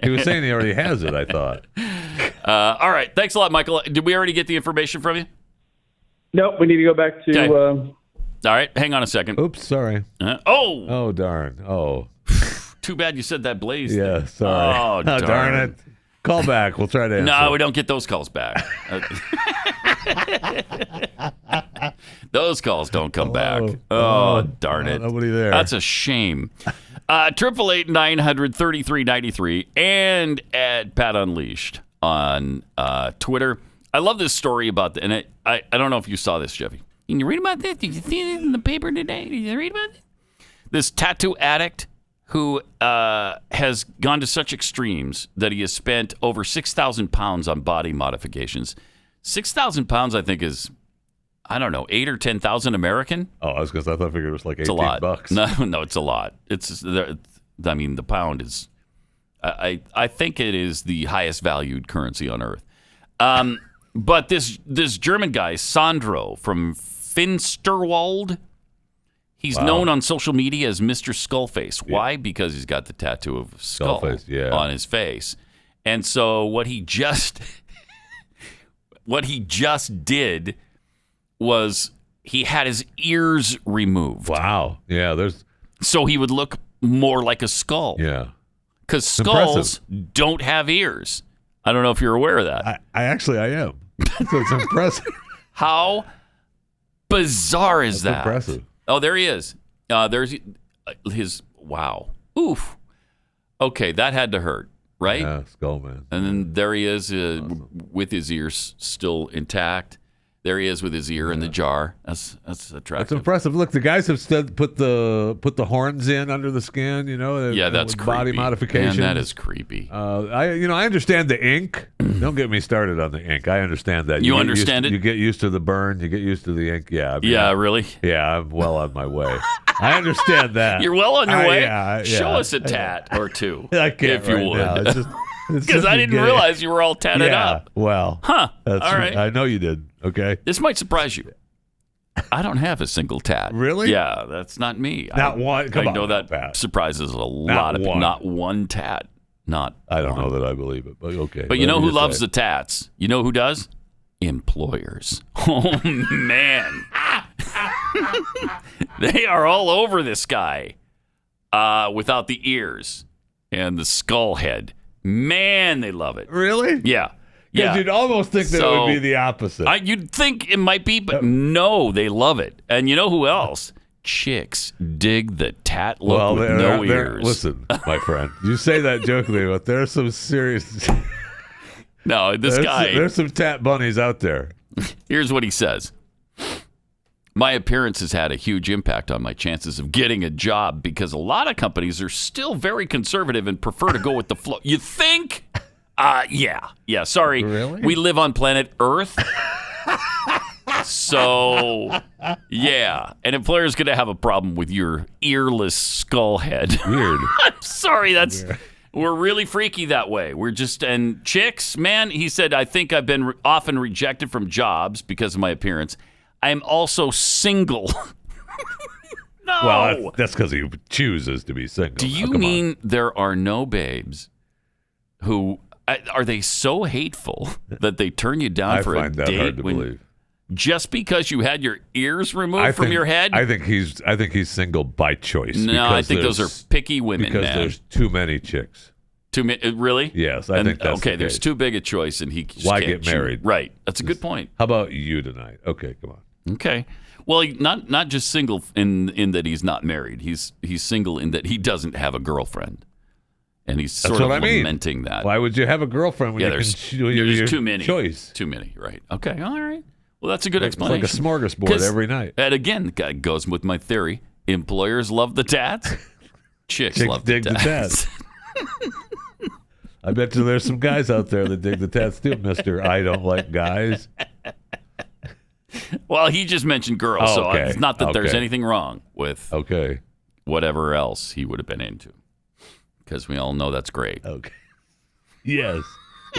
he was saying he already has it, I thought. All right. Thanks a lot, Michael. Did we already get the information from you? Nope. We need to go back to... All right. Hang on a second. Oops. Sorry. Oh, darn. Oh. Too bad you said that Blaze Yeah, thing. sorry. Oh, darn it. Call back. We'll try to answer. No, we don't get those calls back. Those calls don't come back. Oh, darn it. Nobody there. That's a shame. 888-900-3393 and at Pat Unleashed on Twitter. I love this story about and I don't know if you saw this, Jeffy. Can you read about this? Did you see it in the paper today? Did you read about it? This tattoo addict who has gone to such extremes that he has spent over 6,000 pounds on body modifications. 6,000 pounds, I think, is, I don't know, 8 or 10,000 American. Oh, I figured it was like $18. It's a lot. No, it's a lot. The pound is, I think it is the highest valued currency on earth. But this German guy, Sandro from Finsterwald, he's known on social media as Mr. Skullface. Why? Because he's got the tattoo of skull on his face. And so what he just did was he had his ears removed. Wow. Yeah, so he would look more like a skull. Yeah. Because skulls don't have ears. I don't know if you're aware of that. I am. So it's impressive. How bizarre is that? Impressive. Oh, there he is. There's his, wow. Oof. Okay, that had to hurt, right? Yeah, skull man. And then there he is with his ears still intact. There he is with his ear in the jar. That's attractive. That's impressive. Look, the guys have put the horns in under the skin. Yeah, that's creepy. Body modification. Man, that is creepy. I understand the ink. Don't get me started on the ink. I understand that. You understand it? You get used to the burn. You get used to the ink. Yeah. Really? Yeah, I'm well on my way. I understand that. You're well on your way. Yeah. Show us a tat or two, I can't if you would. Now. Because I didn't realize you were all tatted up. Well, all right. I know you did. Okay. This might surprise you. I don't have a single tat. Really? Yeah, that's not me. Not one. Come I on, know that Pat. surprises a lot of people. Not one tat. I don't know that I believe it, but okay. But you know who loves the tats? You know who does? Employers. Oh, man. They are all over this guy without the ears and the skull head. Man, they love it. Really? Yeah. Because you'd almost think that it would be the opposite. You'd think it might be, but no, they love it. And you know who else? Chicks dig the tat look with no ears. Listen, my friend, you say that jokingly, but there's some serious... No, there's some tat bunnies out there. Here's what he says. My appearance has had a huge impact on my chances of getting a job because a lot of companies are still very conservative and prefer to go with the flow. You think? Yeah. Sorry. Really? We live on planet Earth. So, yeah. An employer is going to have a problem with your earless skull head. Weird. I'm sorry. That's We're really freaky that way. We're just, and chicks, man, he said, I think I've been often rejected from jobs because of my appearance. I am also single. No. Well, that's because he chooses to be single. Do you mean there are no babes who, are they so hateful that they turn you down for a date? I find that hard to believe. Just because you had your ears removed from your head? I think he's single by choice. No, I think those are picky women, because man. there's too many chicks. Too many? Really? Yes, I think that's okay. the There's case. too big a choice, and he just Why can't get married? Right. That's a good point. How about you tonight? Okay, come on. Okay. Well, not just single in that he's not married. He's single in that he doesn't have a girlfriend, and he's sort of lamenting that. Why would you have a girlfriend when there's too many. Choice? Too many. Right. Okay. All right. Well, that's a good explanation. It's like a smorgasbord every night. And again, that goes with my theory. Employers love the tats. Chicks love the tats. I bet you there's some guys out there that dig the tats too, Mister. I don't like guys. Well, he just mentioned girls, so it's not that there's anything wrong with whatever else he would have been into, because we all know that's great. Okay. Yes.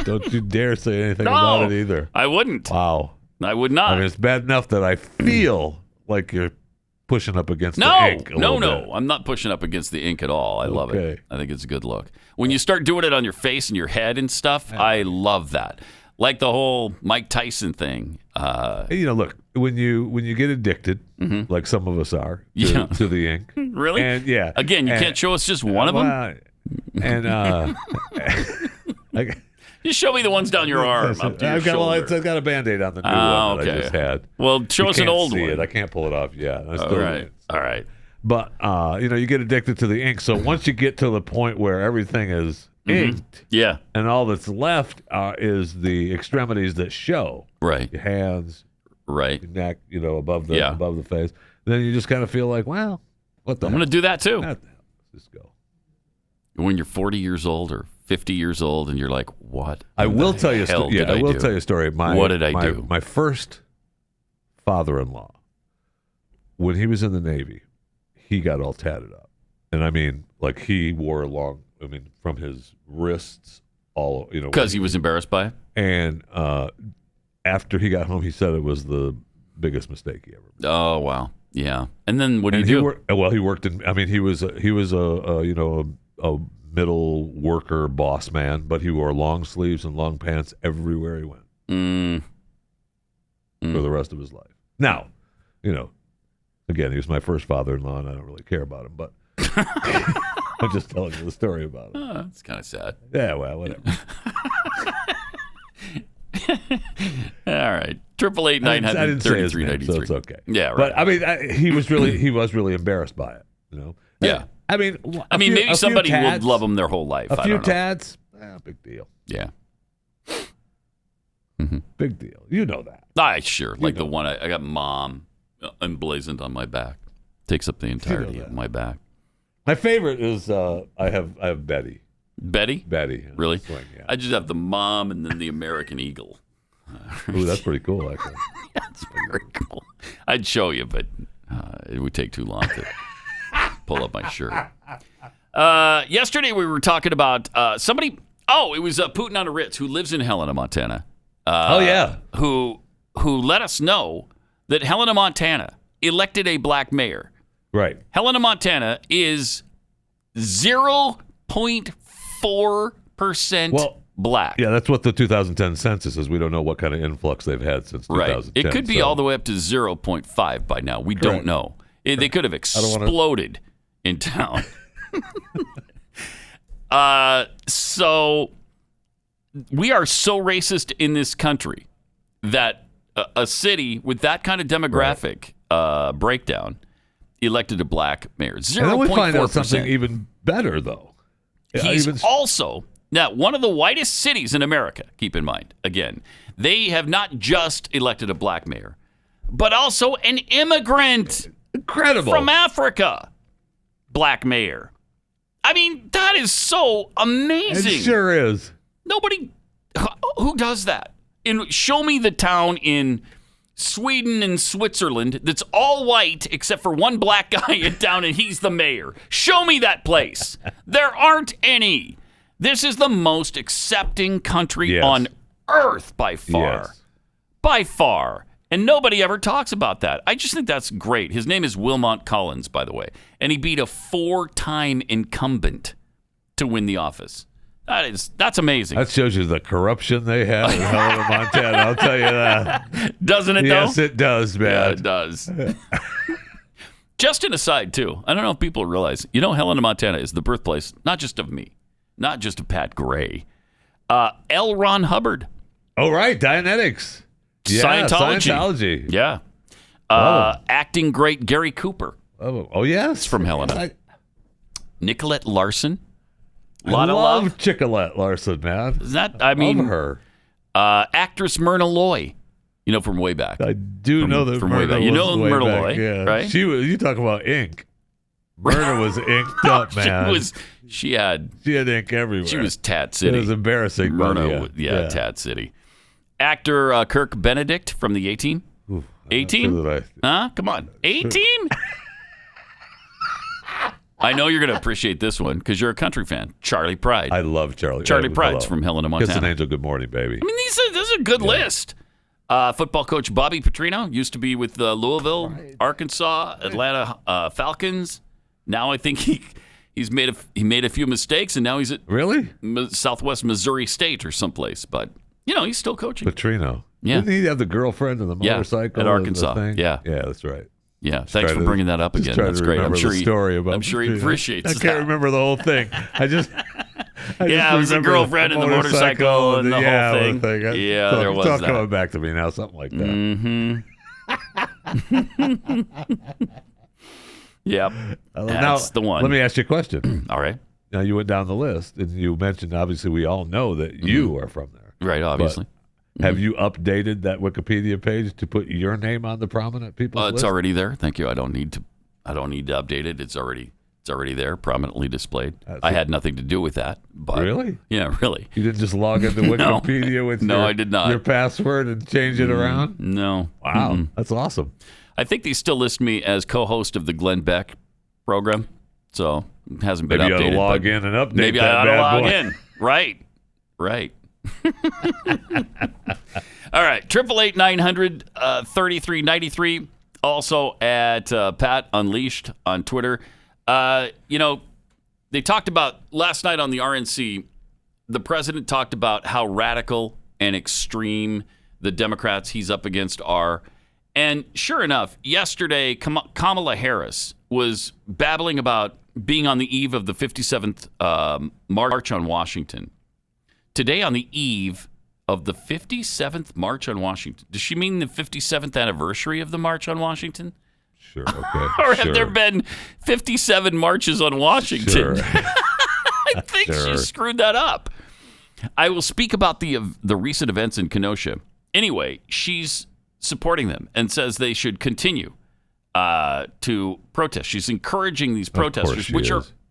Don't you dare say anything about it either. I wouldn't. Wow. I would not. I mean, it's bad enough that I feel like you're pushing up against the ink a little bit. I'm not pushing up against the ink at all. I love it. I think it's a good look. When you start doing it on your face and your head and stuff, I love that. Like the whole Mike Tyson thing. Look, when you get addicted, like some of us are, to the ink. Really? And Again, you can't show us just one of them. And just show me the ones down your arm. Up to your shoulder. I've got a Band-Aid on the new one that I just had. Well, show us an old one. I can't pull it off yet. All right. But you get addicted to the ink. So once you get to the point where everything is inked, and all that's left is the extremities that show, right? Your hands, right? Your neck, above the face. Then you just kind of feel like, well, what the? I'm going to do that too. Let's just go. When you're 40 years old or 50 years old, and you're like, what? I will tell you. I will tell you a story. What did I do? My first father-in-law, when he was in the Navy, he got all tatted up, and I mean, like he wore long. I mean, from his wrists, all because he was embarrassed by it. And after he got home, he said it was the biggest mistake he ever made. Oh wow, yeah. And then what did he do? He worked in. I mean, he was a middle worker boss man, but he wore long sleeves and long pants everywhere he went for the rest of his life. Now, again, he was my first father-in-law, and I don't really care about him, but I'm just telling you the story about him. It's kind of sad. Yeah, well, whatever. All right, 888-900-3392. So it's okay. Yeah, right. But I mean, he was really embarrassed by it. Yeah. I mean, maybe somebody will love them their whole life. A few tats, big deal. Yeah. Big deal. You know that. Sure. Like the one I got mom emblazoned on my back. Takes up the entirety of my back. My favorite is I have Betty. Betty? Betty. Really? Swing, yeah. I just have the mom and then the American Eagle. Ooh, that's pretty cool, actually. That's very cool. I'd show you, but it would take too long to pull up my shirt. Yesterday we were talking about somebody. Oh, it was Putin on a Ritz who lives in Helena, Montana. Who let us know that Helena, Montana elected a black mayor. Right. Helena, Montana is 0.4% black. Yeah, that's what the 2010 census is. We don't know what kind of influx they've had since 2010. Right. It could be all the way up to 0.5 by now. We don't know. They could have exploded in town. So we are so racist in this country that a city with that kind of demographic breakdown elected a black mayor. 0.4%. And then we find out something even better, though. He's also, now, one of the whitest cities in America, keep in mind, again, they have not just elected a black mayor, but also an immigrant. Incredible. From Africa. Black mayor. I mean, that is so amazing. It sure is. Nobody, who does that? Show me the town in Sweden and Switzerland that's all white except for one black guy in town and he's the mayor. Show me that place. There aren't any. This is the most accepting country Yes. on earth by far. Yes. By far. And nobody ever talks about that. I just think that's great. His name is Wilmot Collins, by the way. And he beat a 4-time incumbent to win the office. That's amazing. That shows you the corruption they have in Helena, Montana. I'll tell you that. Doesn't it, though? Yes, it does, man. Yeah, it does. Just an aside, too. I don't know if people realize, Helena, Montana is the birthplace, not just of me, not just of Pat Gray, L. Ron Hubbard. Oh, right. Dianetics. Yeah, Scientology. Yeah. Acting great Gary Cooper. Oh yes. From Helena. Nicolette Larson. I love Chicolette Larson, man. Is that, I mean. Love her. Actress Myrna Loy. From way back. I do know that from Myrna way back. You know was Myrna way back, Loy, yeah. right? You talk about ink. Myrna was inked up, man. She had ink everywhere. She was Tat City. It was embarrassing. Myrna, yeah, Tat City. Actor Kirk Benedict from the A-Team. 18? Huh? Come on. 18? I know you're going to appreciate this one because you're a country fan. Charlie Pride. I love Charlie. Charlie Pride's from Helena, Montana. Kiss an Angel, good morning, baby. I mean, this is a good list. Football coach Bobby Petrino used to be with Louisville, Arkansas, Atlanta Falcons. Now I think he made a few mistakes, and now he's at Southwest Missouri State or someplace. But he's still coaching. Petrino. Yeah. Didn't he have the girlfriend and the motorcycle at Arkansas? Thing? Yeah, that's right. Yeah, thanks for bringing that up again. That's great. I'm sure he appreciates that. I can't remember the whole thing. I just it was a girlfriend and the motorcycle and the whole thing. Yeah, there was that. It's all coming back to me now, something like that. Mm-hmm. Yep. That's the one. Let me ask you a question. All right. Now, you went down the list, and you mentioned, obviously, we all know that you are from there. Right, obviously. Have you updated that Wikipedia page to put your name on the prominent people list? It's already there. Thank you. I don't need to update it. It's already there, prominently displayed. I had nothing to do with that. But, really? Yeah, really. You didn't just log into Wikipedia with I did not. Your password and change it around? No. Wow, that's awesome. I think they still list me as co-host of the Glenn Beck program, so it hasn't been updated. Maybe you ought to log in and update maybe that I ought to log boy. in. Right. All right, 888-900-3393. Also at Pat Unleashed on Twitter. They talked about last night on the RNC. The president talked about how radical and extreme the Democrats he's up against are. And sure enough, yesterday, Kamala Harris was babbling about being on the eve of the 57th March on Washington. Today, on the eve of the 57th March on Washington. Does she mean the 57th anniversary of the March on Washington? Sure, okay. Or have there been 57 marches on Washington? Sure. I think she screwed that up. I will speak about the recent events in Kenosha. Anyway, she's supporting them and says they should continue to protest. She's encouraging these protesters,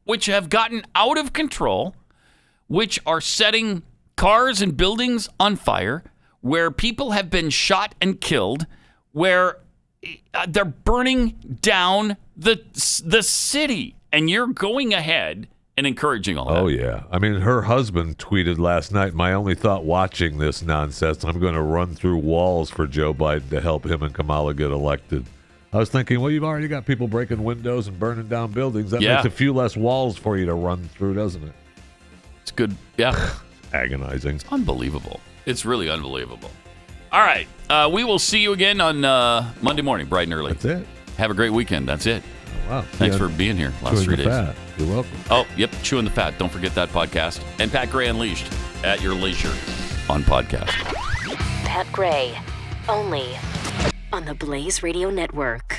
which have gotten out of control, which are setting cars and buildings on fire, where people have been shot and killed, where they're burning down the city, and you're going ahead and encouraging all that. Oh, yeah. I mean, her husband tweeted last night, my only thought watching this nonsense, I'm going to run through walls for Joe Biden to help him and Kamala get elected. I was thinking, well, you've already got people breaking windows and burning down buildings. That makes a few less walls for you to run through, doesn't it? It's good. Yeah. Agonizing. It's unbelievable. It's really unbelievable. All right. We will see you again on Monday morning, bright and early. That's it. Have a great weekend. That's it. Wow. Thanks for being here last 3 days. Fat. You're welcome. Oh, yep. Chewing the Fat. Don't forget that podcast. And Pat Gray Unleashed at your leisure on podcast. Pat Gray, only on the Blaze Radio Network.